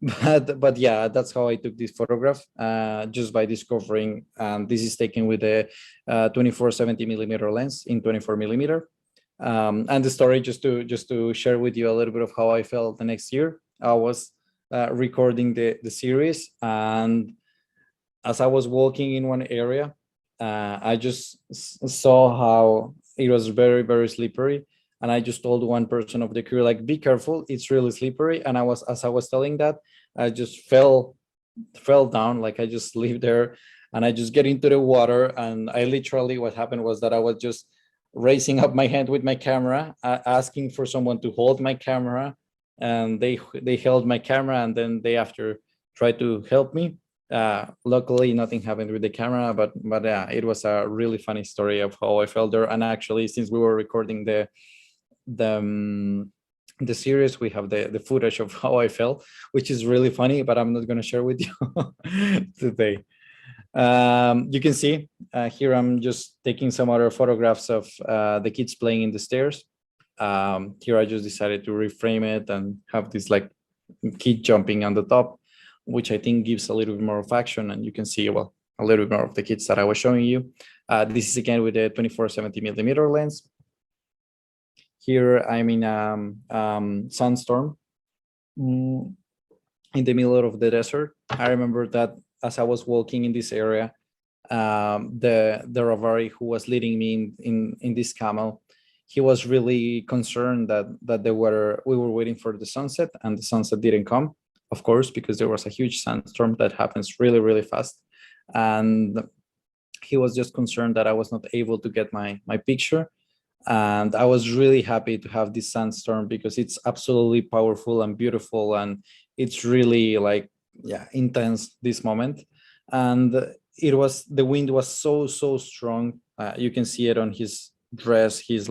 But yeah, that's how I took this photograph, just by discovering. This is taken with a 24-70mm lens in 24mm. And the story, just to share with you a little bit of how I felt the next year. I was recording the series, and as I was walking in one area, I just saw how it was very slippery. And I just told one person of the crew, like, be careful, it's really slippery. And as I was telling that, I just fell down, like I just lived there, and I just get into the water. And I literally, what happened was that I was just raising up my hand with my camera, asking for someone to hold my camera, and they held my camera, and then they after tried to help me. Luckily nothing happened with the camera, but yeah, it was a really funny story of how I felt there. And actually, since we were recording the series, we have the footage of how I felt, which is really funny, but I'm not going to share with you today. You can see here I'm just taking some other photographs of the kids playing in the stairs. Here I just decided to reframe it and have this like kid jumping on the top. which I think gives a little bit more of action, and you can see, well, a little bit more of the kits that I was showing you. This is again with the 24-70mm lens. Here I'm in sandstorm in the middle of the desert. I remember that as I was walking in this area, the Ravari who was leading me in this camel, he was really concerned that we were waiting for the sunset, and the sunset didn't come, of course, because there was a huge sandstorm that happens really, really fast. And he was just concerned that I was not able to get my picture. And I was really happy to have this sandstorm because it's absolutely powerful and beautiful, and it's really like, yeah, intense this moment. And the wind was so strong. You can see it on his dress. He's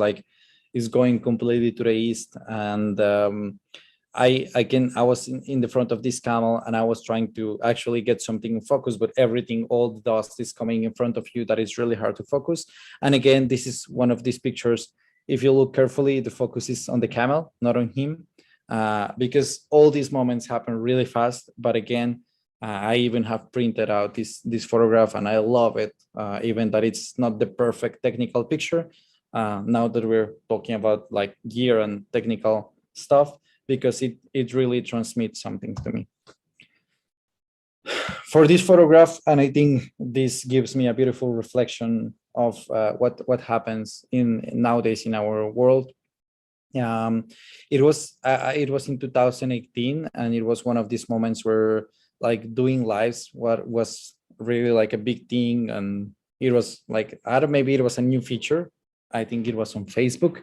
going completely to the east, and I was in the front of this camel, and I was trying to actually get something in focus, but everything, all the dust is coming in front of you, that is really hard to focus. And again, this is one of these pictures. If you look carefully, the focus is on the camel, not on him, because all these moments happen really fast. But again, I even have printed out this photograph, and I love it, even that it's not the perfect technical picture. Now that we're talking about like gear and technical stuff, because it really transmits something to me. For this photograph, and I think this gives me a beautiful reflection of what happens nowadays in our world. It was in 2018, and it was one of these moments where like doing lives was really like a big thing, and it was like, I don't, maybe it was a new feature. I think it was on Facebook.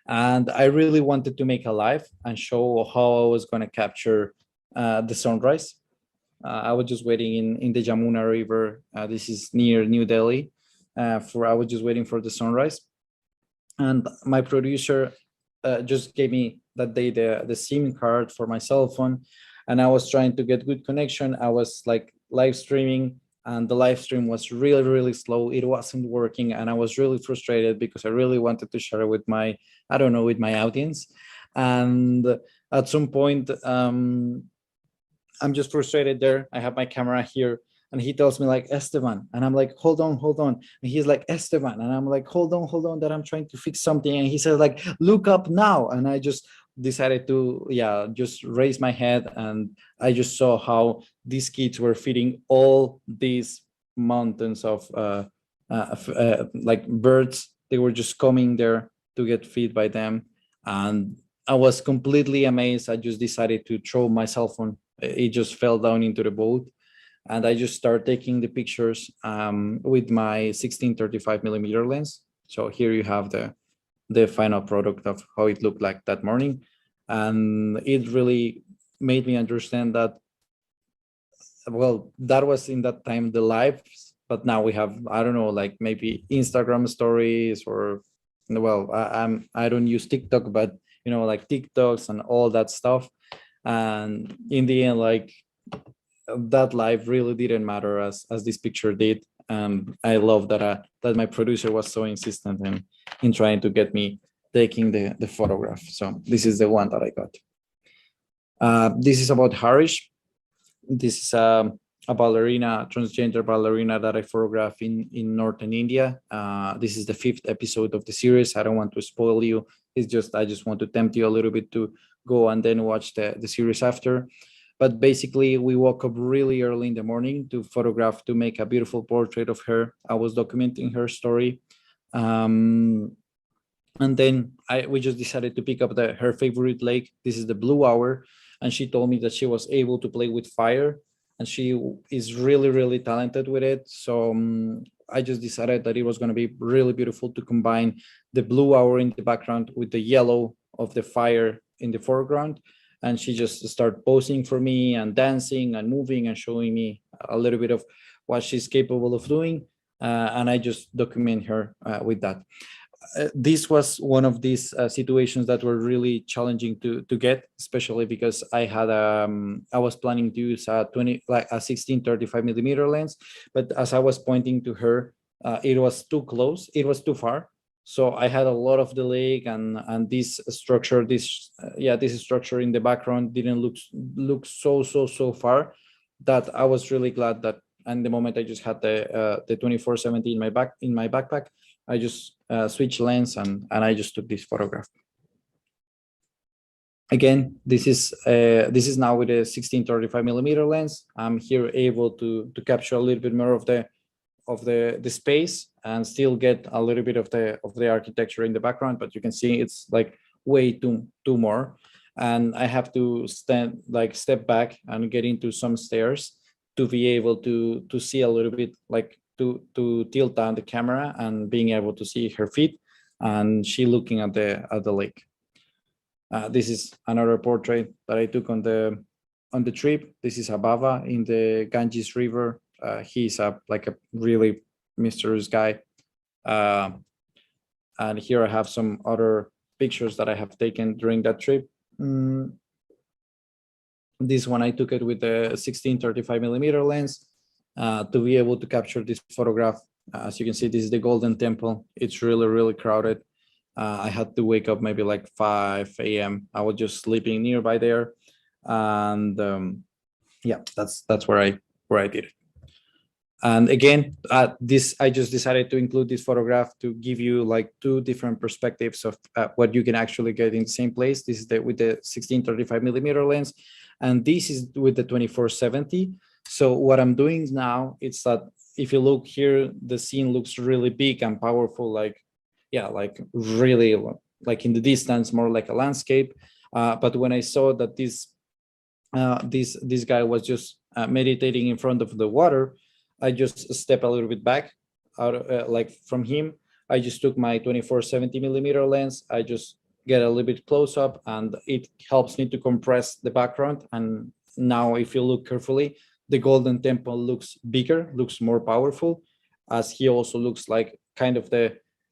And I really wanted to make a live and show how I was going to capture the sunrise. I was just waiting in the Jamuna River. This is near New Delhi. I was just waiting for the sunrise. And my producer just gave me that day the SIM card for my cell phone. And I was trying to get good connection. I was like live streaming, and the live stream was really, really slow. It wasn't working, and I was really frustrated because I really wanted to share it with my audience. And at some point, I'm just frustrated there. I have my camera here, and he tells me like, Esteban, and I'm like, hold on. And he's like, Esteban, and I'm like, hold on, that I'm trying to fix something. And he says like, look up now. And I just decided to, just raise my head, and I just saw how these kids were feeding all these mountains of like birds. They were just coming there to get fed by them, and I was completely amazed. I just decided to throw my cell phone. It just fell down into the boat, and I just started taking the pictures with my 16-35mm lens. So here you have the final product of how it looked like that morning. And it really made me understand that, well, that was in that time the lives, but now we have, I don't know, like maybe Instagram stories, or, well, I don't use TikTok, but like TikToks and all that stuff. And in the end, like, that live really didn't matter as this picture did. I love that that my producer was so insistent in trying to get me taking the photograph. So this is the one that I got. This is about Harish. This is a ballerina, transgender ballerina that I photographed in northern India. This is the 5th episode of the series. I don't want to spoil you. It's just, I just want to tempt you a little bit to go and then watch the series after. But basically, we woke up really early in the morning to photograph, to make a beautiful portrait of her. I was documenting her story. And then we just decided to pick up her favorite lake. This is the Blue Hour. And she told me that she was able to play with fire, and she is really, really talented with it. So I just decided that it was going to be really beautiful to combine the Blue Hour in the background with the yellow of the fire in the foreground. And she just started posing for me and dancing and moving and showing me a little bit of what she's capable of doing. And I just document her with that. This was one of these situations that were really challenging to get, especially because I was planning to use a 16-35mm lens, but as I was pointing to her, it was too close, it was too far. So I had a lot of delay, and this structure, this structure in the background didn't look so far. that I was really glad that, and the moment I just had the 24-70 in my backpack, I just switched lens and I just took this photograph. Again, this is now with a 16-35mm lens. I'm here able to capture a little bit more of the space and still get a little bit of the architecture in the background, but you can see it's like way too more. And I have to step back and get into some stairs to be able to see a little bit, like to tilt down the camera and being able to see her feet and she looking at the lake. This is another portrait that I took on the trip. This is a Baba in the Ganges River. He's like a really mysterious guy. And here I have some other pictures that I have taken during that trip. This one I took it with the 16-35mm lens to be able to capture this photograph. As you can see, this is the Golden Temple. It's really crowded. I had to wake up maybe like 5 a.m. I was just sleeping nearby there, and yeah, that's where I did it. And again, I just decided to include this photograph to give you like two different perspectives of what you can actually get in the same place. This is with the 16-35mm lens, and this is with the 24-70. So what I'm doing now is that if you look here, the scene looks really big and powerful, like, yeah, like really like in the distance, more like a landscape. But when I saw that this guy was just meditating in front of the water, I just step a little bit back out like from him. I just took my 24-70mm lens. I just get a little bit close up and it helps me to compress the background. And now if you look carefully, the Golden Temple looks bigger, looks more powerful, as he also looks like kind of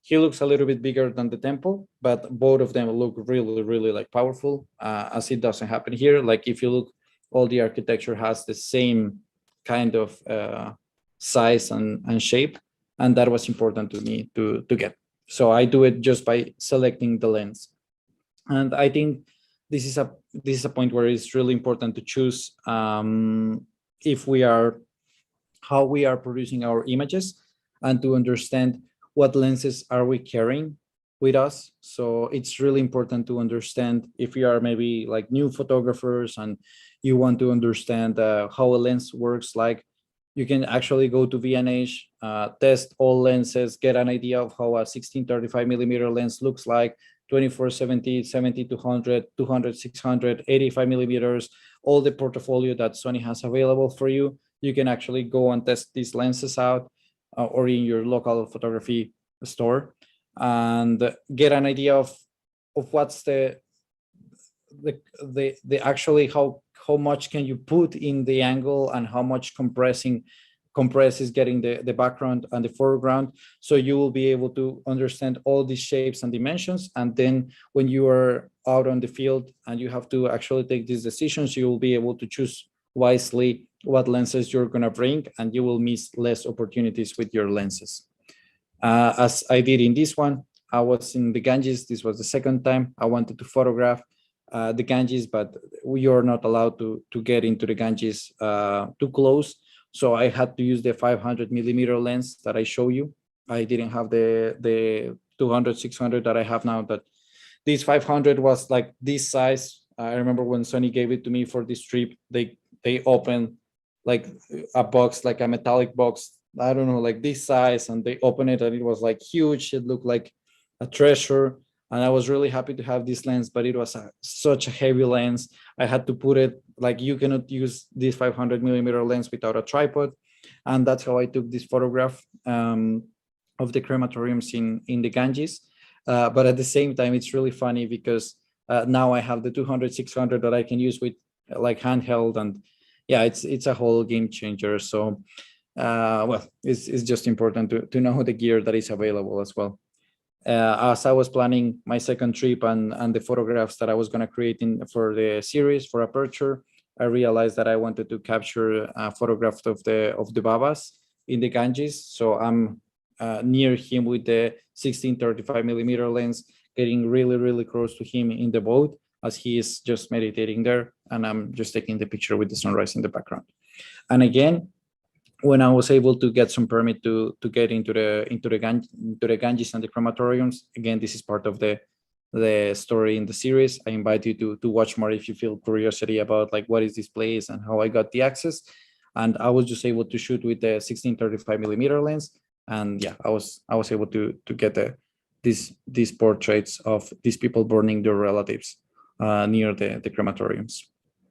he looks a little bit bigger than the temple, but both of them look really like powerful, as it doesn't happen here. Like if you look, all the architecture has the same kind of size and shape, and that was important to me to get. So I do it just by selecting the lens. And I think this is a point where it's really important to choose how we are producing our images, and to understand what lenses are we carrying with us. So it's really important to understand if you are maybe like new photographers and you want to understand how a lens works. Like you can actually go to V&H, test all lenses, get an idea of how a 16-35mm lens looks like, 24-70, 70-200, 200-600, 85mm, all the portfolio that Sony has available for you. You can actually go and test these lenses out or in your local photography store and get an idea of what's the actually how much can you put in the angle and how much compresses getting the background and the foreground. So you will be able to understand all these shapes and dimensions. And then when you are out on the field and you have to actually take these decisions, you will be able to choose wisely what lenses you're going to bring, and you will miss less opportunities with your lenses. As I did in this one, I was in the Ganges. This was the second time I wanted to photograph the Ganges, but we are not allowed to get into the Ganges too close. So I had to use the 500mm lens that I show you. I didn't have the 200-600 that I have now. That this 500 was like this size. I remember when Sony gave it to me for this trip, they opened like a box, like a metallic box, I don't know, like this size, and they opened it and it was like huge. It looked like a treasure. And I was really happy to have this lens, but it was such a heavy lens. I had to put it, like you cannot use this 500mm lens without a tripod. And that's how I took this photograph of the crematoriums in the Ganges. But at the same time, it's really funny because now I have the 200-600 that I can use with like handheld, and yeah, it's a whole game changer. So well, it's just important to know the gear that is available as well. As I was planning my second trip and the photographs that I was going to create for the series for Aperture, I realized that I wanted to capture photographs of the Babas in the Ganges. So I'm near him with the 16-35mm lens, getting really close to him in the boat as he is just meditating there, and I'm just taking the picture with the sunrise in the background. And again, when I was able to get some permit to get into the Ganges and the crematoriums, again, this is part of the story in the series. I invite you to watch more if you feel curiosity about like what is this place and how I got the access. And I was just able to shoot with the 16-35mm lens, and yeah, I was able to get these portraits of these people burning their relatives near the crematoriums.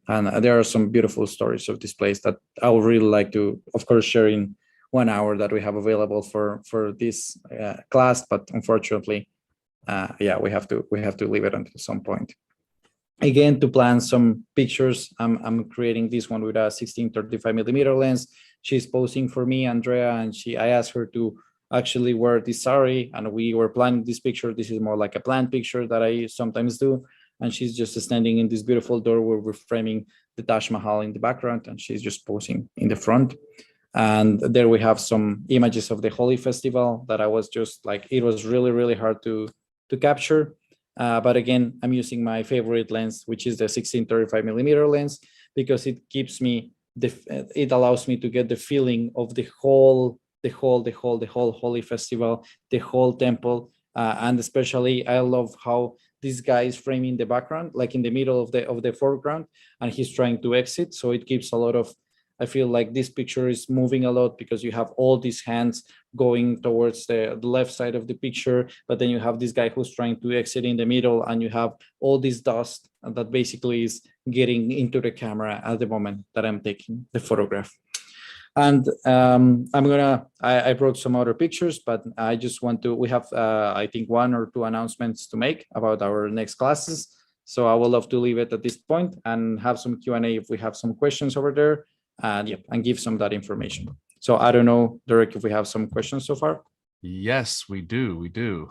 And there are some beautiful stories of this place that I would really like to, of course, share in 1 hour that we have available for this class. But unfortunately, yeah, we have to leave it until some point. Again, to plan some pictures, I'm creating this one with a 16-35mm lens. She's posing for me, Andrea, and I asked her to actually wear this sari, and we were planning this picture. This is more like a planned picture that I sometimes do. And she's just standing in this beautiful door where we're framing the Taj Mahal in the background, and she's just posing in the front. And there we have some images of the Holi festival that I was just like, it was really, really hard to capture. But again, I'm using my favorite lens, which is the 16-35mm lens, because it gives me it allows me to get the feeling of the whole Holi festival, the whole temple. And especially I love how this guy is framing the background, like in the middle of the foreground, and he's trying to exit. So it gives a lot of, I feel like this picture is moving a lot because you have all these hands going towards the left side of the picture, but then you have this guy who's trying to exit in the middle, and you have all this dust that basically is getting into the camera at the moment that I'm taking the photograph. And I brought some other pictures, but I just want to, we have, I think 1 or 2 announcements to make about our next classes. So I would love to leave it at this point and have some Q&A if we have some questions over there, and yeah, and give some of that information. So I don't know, Derek, if we have some questions so far. Yes, we do. We do.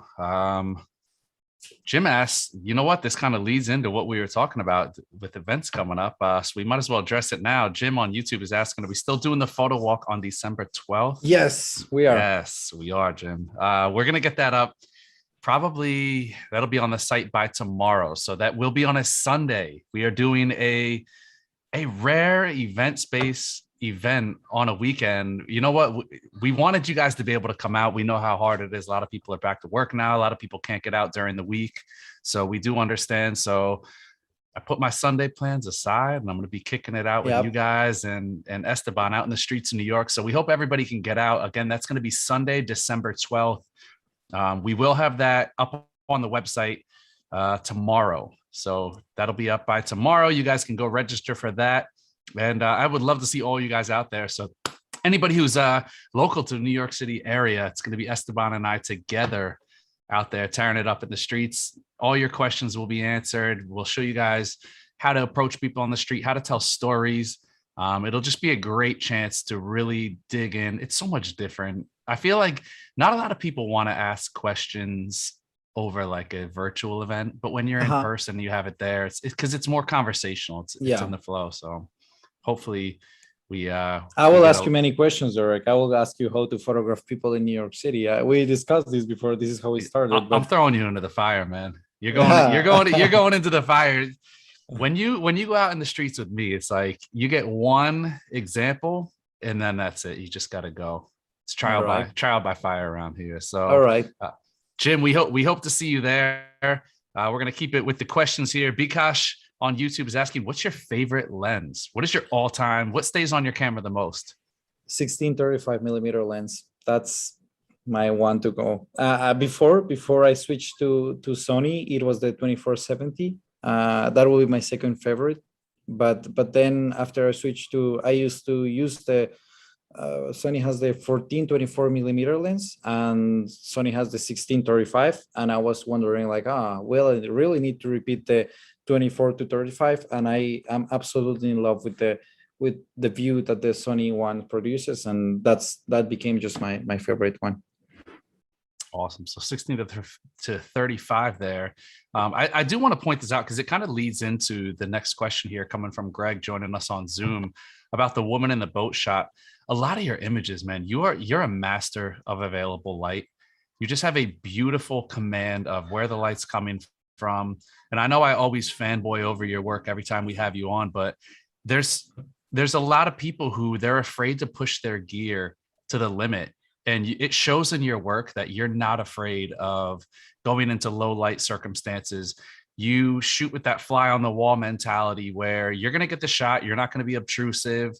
Jim asks, you know what? This kind of leads into what we were talking about with events coming up. So we might as well address it now. Jim on YouTube is asking, are we still doing the photo walk on December 12th? Yes, we are. Yes, we are, Jim. We're going to get that up. Probably that'll be on the site by tomorrow. So that will be on a Sunday. We are doing a rare event space event on a weekend. You know what, we wanted you guys to be able to come out. We know how hard it is. A lot of people are back to work now. A lot of people can't get out during the week, so we do understand. So I put my Sunday plans aside, and I'm going to be kicking it out with you guys and Esteban out in the streets of New York. So we hope everybody can get out. Again, that's going to be Sunday, December 12th. We will have that up on the website tomorrow. So that'll be up by tomorrow. You guys can go register for that. And I would love to see all you guys out there. So anybody who's local to the New York City area, it's going to be Esteban and I together out there tearing it up in the streets. All your questions will be answered. We'll show you guys how to approach people on the street, how to tell stories. It'll just be a great chance to really dig in. It's so much different. I feel like not a lot of people want to ask questions over like a virtual event, but when you're in person, you have it there. It's because it's more conversational. It's in the flow. So hopefully I will ask you many questions, Eric. I will ask you how to photograph people in New York City. We discussed this before. This is how we started. I'm throwing you into the fire, man. You're going into the fire. When you go out in the streets with me, it's like you get one example and then that's it. You just got to go. It's trial by fire around here. So all right, Jim, we hope to see you there. We're going to keep it with the questions here. Bikash on YouTube is asking, what's your favorite lens? What is your all-time? What stays on your camera the most? 16-35mm lens. That's my one to go. Before I switched to Sony, it was the 24-70. That will be my second favorite. But then after I switched I used to use the Sony has the 14-24mm lens, and Sony has the 16-35. And I was wondering like, well, I really need to repeat the 24-35, and I am absolutely in love with the view that the Sony one produces, and that became just my favorite one. Awesome. So 16-35 there. I do want to point this out because it kind of leads into the next question here coming from Greg joining us on Zoom about the woman in the boat shot. A lot of your images, man, you're a master of available light. You just have a beautiful command of where the light's coming from. And I know I always fanboy over your work every time we have you on, but there's there's a lot of people who they're afraid to push their gear to the limit. And it shows in your work that you're not afraid of going into low light circumstances. You shoot with that fly on the wall mentality where you're going to get the shot. You're not going to be obtrusive.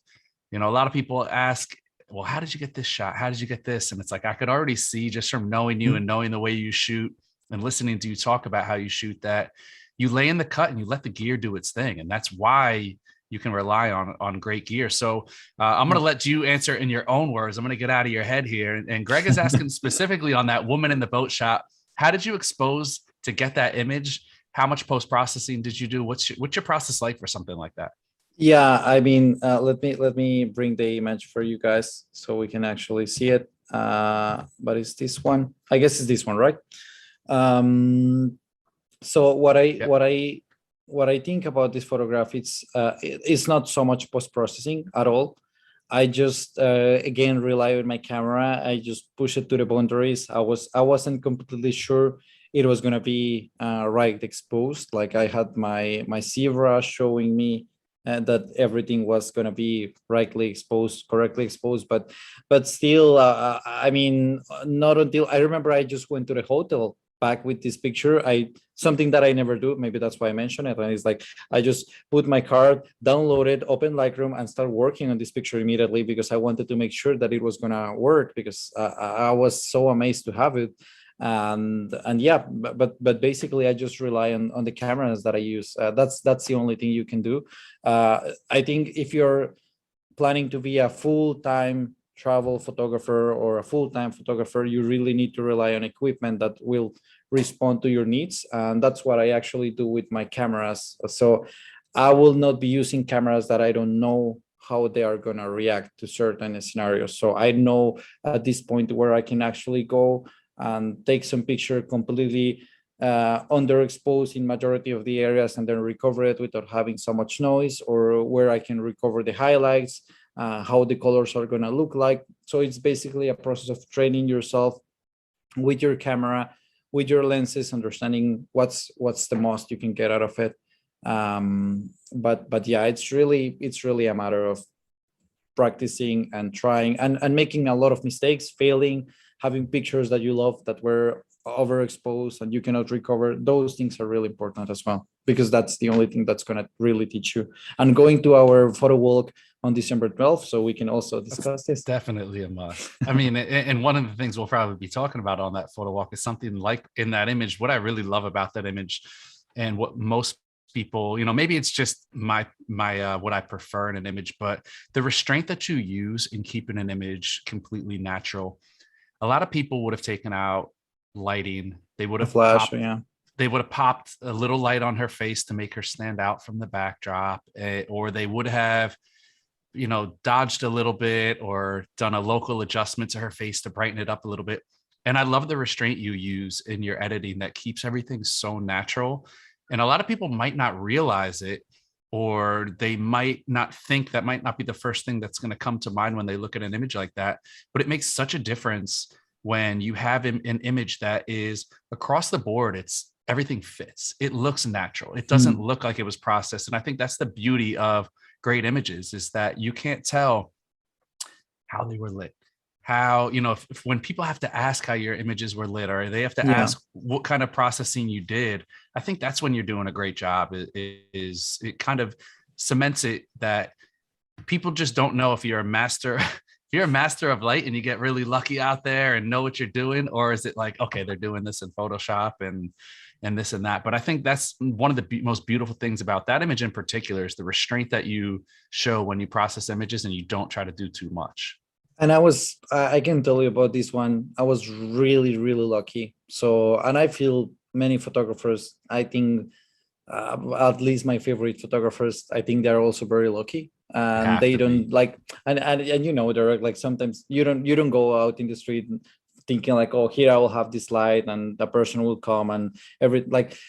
You know, a lot of people ask, well, how did you get this shot? How did you get this? And it's like, I could already see just from knowing you and knowing the way you shoot and listening to you talk about how you shoot that you lay in the cut and you let the gear do its thing. And that's why you can rely on great gear. So I'm going to let you answer in your own words. I'm going to get out of your head here. And Greg is asking specifically on that woman in the boat shot. How did you expose to get that image? How much post-processing did you do? What's your process like for something like that? Yeah, I mean, let me bring the image for you guys so we can actually see it. But it's this one. I guess it's this one, right? So what I think about this photograph, it's not so much post-processing at all. I just again rely on my camera. I just push it to the boundaries. I wasn't completely sure it was gonna be right exposed. Like I had my Zebra showing me that everything was going to be correctly exposed, but still, I mean, not until I remember I just went to the hotel back with this picture. Something that I never do, maybe that's why I mentioned it, and it's like I just put my card, download it, open Lightroom, and start working on this picture immediately because I wanted to make sure that it was gonna work because I was so amazed to have it. And yeah, but basically I just rely on the cameras that I use. That's the only thing you can do. I think if you're planning to be a full-time travel photographer or a full-time photographer, you really need to rely on equipment that will respond to your needs, and that's what I actually do with my cameras. So I will not be using cameras that I don't know how they are going to react to certain scenarios. So I know at this point where I can actually go and take some picture completely underexposed in majority of the areas and then recover it without having so much noise, or where I can recover the highlights, how the colors are going to look like. So it's basically a process of training yourself with your camera, with your lenses, understanding what's the most you can get out of it. But yeah, it's really a matter of practicing and trying and making a lot of mistakes, failing, having pictures that you love that were overexposed and you cannot recover. Those things are really important as well, because that's the only thing that's going to really teach you. And going to our photo walk on December 12th, so we can also discuss this. Definitely a must. I mean, and one of the things we'll probably be talking about on that photo walk is something like in that image. What I really love about that image, and what most people, maybe it's just my what I prefer in an image, but the restraint that you use in keeping an image completely natural. A lot of people would have taken out lighting. They would have flash, popped, they would have popped a little light on her face to make her stand out from the backdrop, or they would have, dodged a little bit or done a local adjustment to her face to brighten it up a little bit. And I love the restraint you use in your editing that keeps everything so natural. And a lot of people might not realize it, or they might not think, that might not be the first thing that's going to come to mind when they look at an image like that. But it makes such a difference when you have an image that is across the board. Everything fits. It looks natural. It doesn't look like it was processed. And I think that's the beauty of great images, is that you can't tell how they were lit. How, if when people have to ask how your images were lit, or they have to ask what kind of processing you did, I think that's when you're doing a great job. It kind of cements it that people just don't know if you're a master. If you're a master of light and you get really lucky out there and know what you're doing, or is it like, okay, they're doing this in Photoshop and this and that. But I think that's one of the most beautiful things about that image in particular, is the restraint that you show when you process images and you don't try to do too much. And I can tell you about this one. I was really, really lucky. So, and I feel many photographers, I think at least my favorite photographers, I think they're also very lucky. And they don't like, and they're like, sometimes you don't go out in the street thinking like, oh, here I will have this light and the person will come, and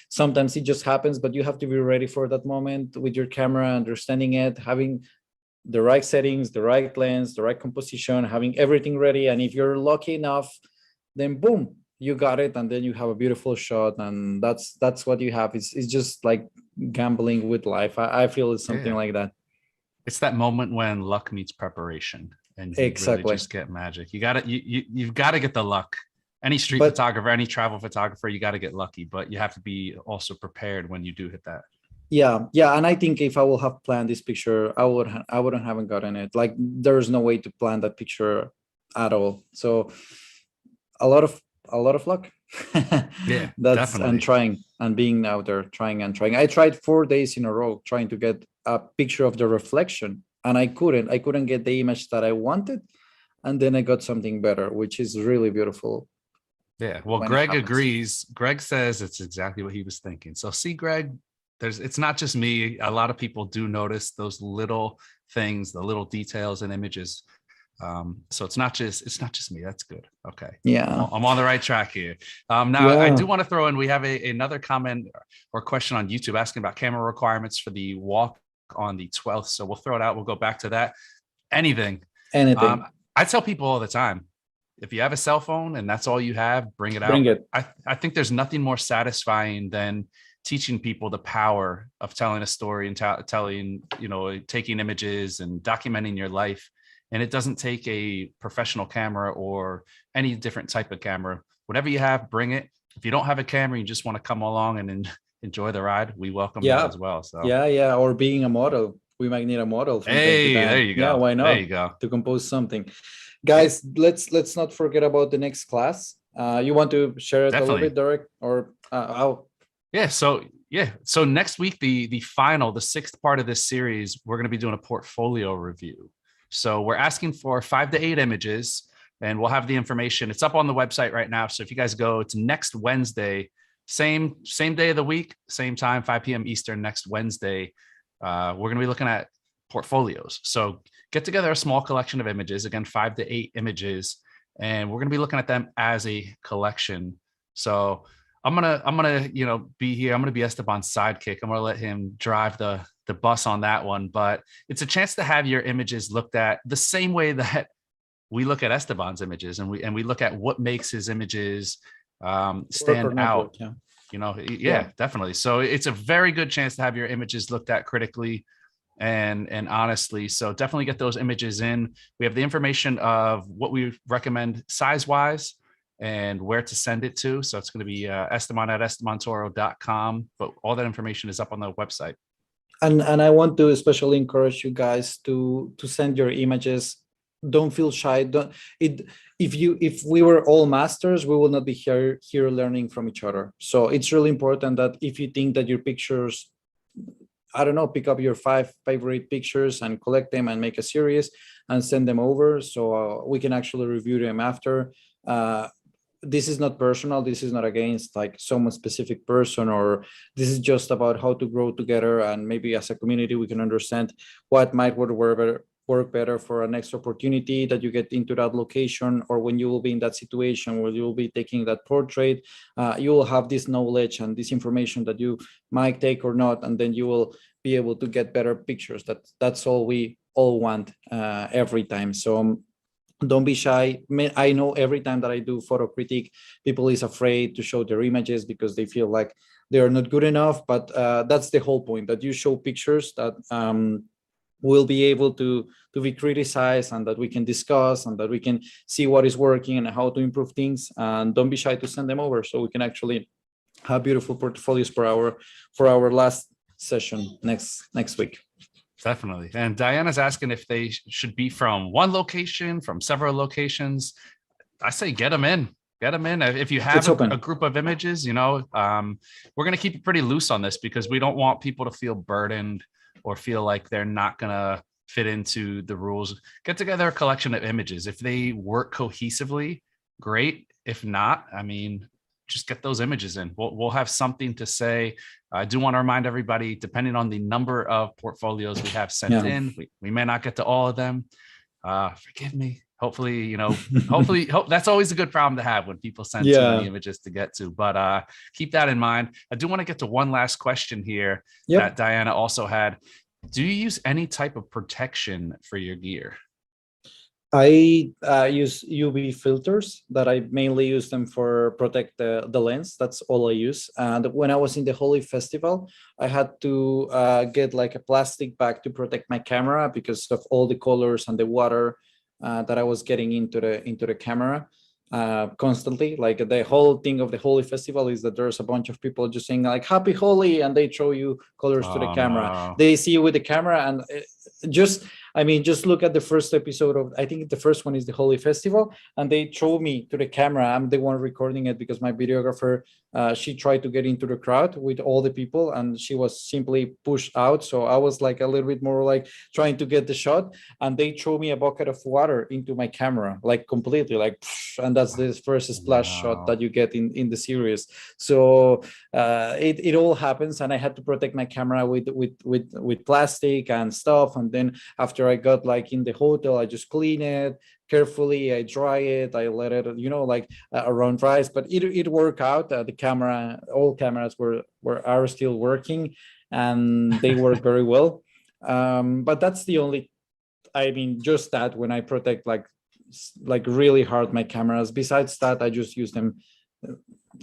sometimes it just happens, but you have to be ready for that moment with your camera, understanding it, having the right settings, the right lens, the right composition, having everything ready. And if you're lucky enough, then boom, you got it. And then you have a beautiful shot. And that's what you have. It's just like gambling with life. I feel it's something like that. It's that moment when luck meets preparation, and you really Exactly. just get magic. You've got to get the luck. Any street But photographer, any travel photographer, you got to get lucky, but you have to be also prepared when you do hit that. yeah, and I think if I will have planned this picture, I wouldn't haven't gotten it. Like there's no way to plan that picture at all. So a lot of luck. Yeah, That's and definitely. trying and being out there trying and trying. I tried 4 days in a row trying to get a picture of the reflection, and I couldn't get the image that I wanted, and then I got something better, which is really beautiful Yeah. Well, when it Greg happens. agrees. Greg says it's exactly what he was thinking. So see, Greg, it's not just me. A lot of people do notice those little things, the little details and images. So it's not just me. That's good. Okay. Yeah, I'm on the right track here. Now I yeah, do want to throw in, we have another comment or question on YouTube asking about camera requirements for the walk on the 12th. So we'll throw it out. We'll go back to that. Anything. Um, anything. I tell people all the time, if you have a cell phone and that's all you have, bring it Bring out. it. I think there's nothing more satisfying than teaching people the power of telling a story and telling, taking images and documenting your life. And it doesn't take a professional camera or any different type of camera. Whatever you have, bring it. If you don't have a camera, you just want to come along and enjoy the ride, we welcome that Yeah, as well. So, yeah, or being a model. We might need a model from time to hey, there time. you Yeah, go. why There not? you go. To compose something. Yeah, Guys, let's not forget about the next class. You want to share it a little definitely. bit, Derek? Or So next week, the sixth part of this series, we're going to be doing a portfolio review. So we're asking for 5 to 8 images, and we'll have the information. It's up on the website right now. So if you guys go, it's next Wednesday, same day of the week, same time, 5 p.m. Eastern next Wednesday. We're going to be looking at portfolios. So get together a small collection of images, again, 5 to 8 images, and we're going to be looking at them as a collection. So I'm gonna be here. I'm gonna be Esteban's sidekick. I'm gonna let him drive the bus on that one. But it's a chance to have your images looked at the same way that we look at Esteban's images, and we look at what makes his images work or stand not out. work? Yeah, yeah, Yeah, definitely. So it's a very good chance to have your images looked at critically and honestly. So definitely get those images in. We have the information of what we recommend size wise and where to send it to. So it's going to be Esteban at estebantoro.com, but all that information is up on the website. and I want to especially encourage you guys to send your images. Don't feel shy. Don't it if we were all masters, we will not be here learning from each other. So it's really important that if you think that your pictures, I don't know, pick up your 5 favorite pictures and collect them and make a series and send them over so we can actually review them after. This is not personal. This is not against like some specific person, or this is just about how to grow together. And maybe as a community, we can understand what might work better for a next opportunity that you get into that location, or when you will be in that situation where you will be taking that portrait. You will have this knowledge and this information that you might take or not, and then you will be able to get better pictures. That's all we all want every time. So don't be shy. I know every time that I do photo critique, people is afraid to show their images because they feel like they are not good enough. But that's the whole point, that you show pictures that will be able to be criticized, and that we can discuss, and that we can see what is working and how to improve things. And don't be shy to send them over so we can actually have beautiful portfolios for our last session next week. Definitely. And Diana's asking if they should be from one location, from several locations. I say get them in. Get them in. If you have It's a open. group of images, we're going to keep it pretty loose on this because we don't want people to feel burdened or feel like they're not going to fit into the rules. Get together a collection of images. If they work cohesively, great. If not, just get those images in. We'll have something to say. I do want to remind everybody, depending on the number of portfolios we have sent Yeah. in, we may not get to all of them. Forgive me. Hopefully, that's always a good problem to have when people send too many Yeah. images to get to. But keep that in mind. I do want to get to one last question here that Yep. Diana also had. Do you use any type of protection for your gear? I use UV filters that I mainly use them for protect the lens. That's all I use. And when I was in the Holi festival, I had to get like a plastic bag to protect my camera because of all the colors and the water that I was getting into the camera constantly. Like the whole thing of the Holi festival is that there's a bunch of people just saying like "Happy Holi" and they throw you colors to the Oh camera. no. They see you with the camera and just I mean, just look at the first episode of, I think the first one is the Holi Festival, and they throw me to the camera. I'm the one recording it because my videographer, she tried to get into the crowd with all the people and she was simply pushed out. So I was like a little bit more like trying to get the shot, and they throw me a bucket of water into my camera, like completely, like, and that's the first splash shot Wow. that you get in the series. So it all happens, and I had to protect my camera with plastic and stuff. And then after I got like in the hotel, I just clean it carefully, I dry it, I let it, like around dries. But it worked out. The camera, all cameras are still working, and they work very well. But that's the only, I mean, just that when I protect like really hard my cameras. Besides that, I just use them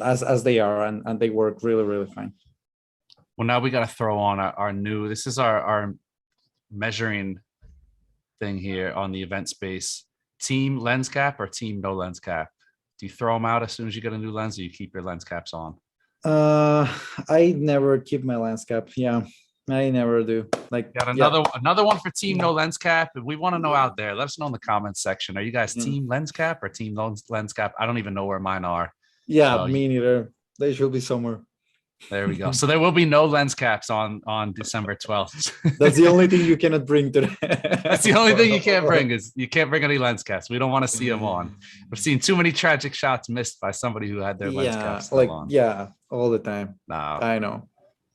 as they are, and they work really, really fine. Well, now we got to throw on our new, this is our measuring thing here on the event space. Team lens cap or team no lens cap? Do you throw them out as soon as you get a new lens, or you keep your lens caps on? I never keep my lens cap. Yeah, I never do. Like, Got yeah, another one for team no lens cap. If we want to know out there, let us know in the comments section. Are you guys team lens cap or team lens cap? I don't even know where mine are. yeah, So me neither. They should be somewhere. there we go. So there will be no lens caps on December 12th. That's the only thing you cannot bring today. That's the only thing you can't bring, is you can't bring any lens caps. We don't want to see them on. We've seen too many tragic shots missed by somebody who had their lens caps still on. Yeah, all the time. No. I know.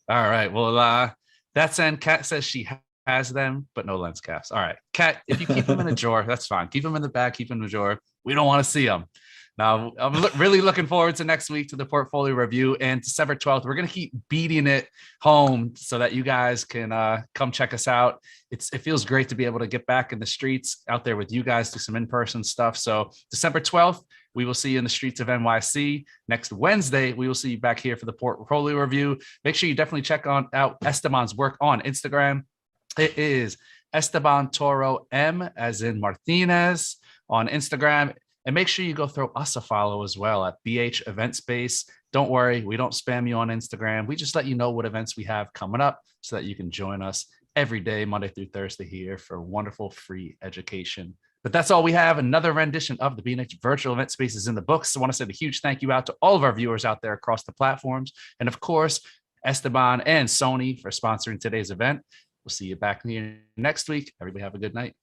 All right. Well, that's end. Kat says she has them, but no lens caps. All right, Kat, if you keep them in a drawer, that's fine. Keep them in the bag, keep them in the drawer. We don't want to see them. Now, I'm really looking forward to next week to the portfolio review, and December 12th. We're going to keep beating it home so that you guys can come check us out. It feels great to be able to get back in the streets out there with you guys, do some in-person stuff. So December 12th, we will see you in the streets of NYC. Next Wednesday, we will see you back here for the portfolio review. Make sure you definitely check out Esteban's work on Instagram. It is Esteban Toro M, as in Martinez, on Instagram. And make sure you go throw us a follow as well at BH Event Space. Don't worry, we don't spam you on Instagram. We just let you know what events we have coming up so that you can join us every day, Monday through Thursday, here for wonderful free education. But that's all we have. Another rendition of the BNH Virtual Event Space is in the books. I want to say a huge thank you out to all of our viewers out there across the platforms. And of course, Esteban and Sony for sponsoring today's event. We'll see you back here next week. Everybody have a good night.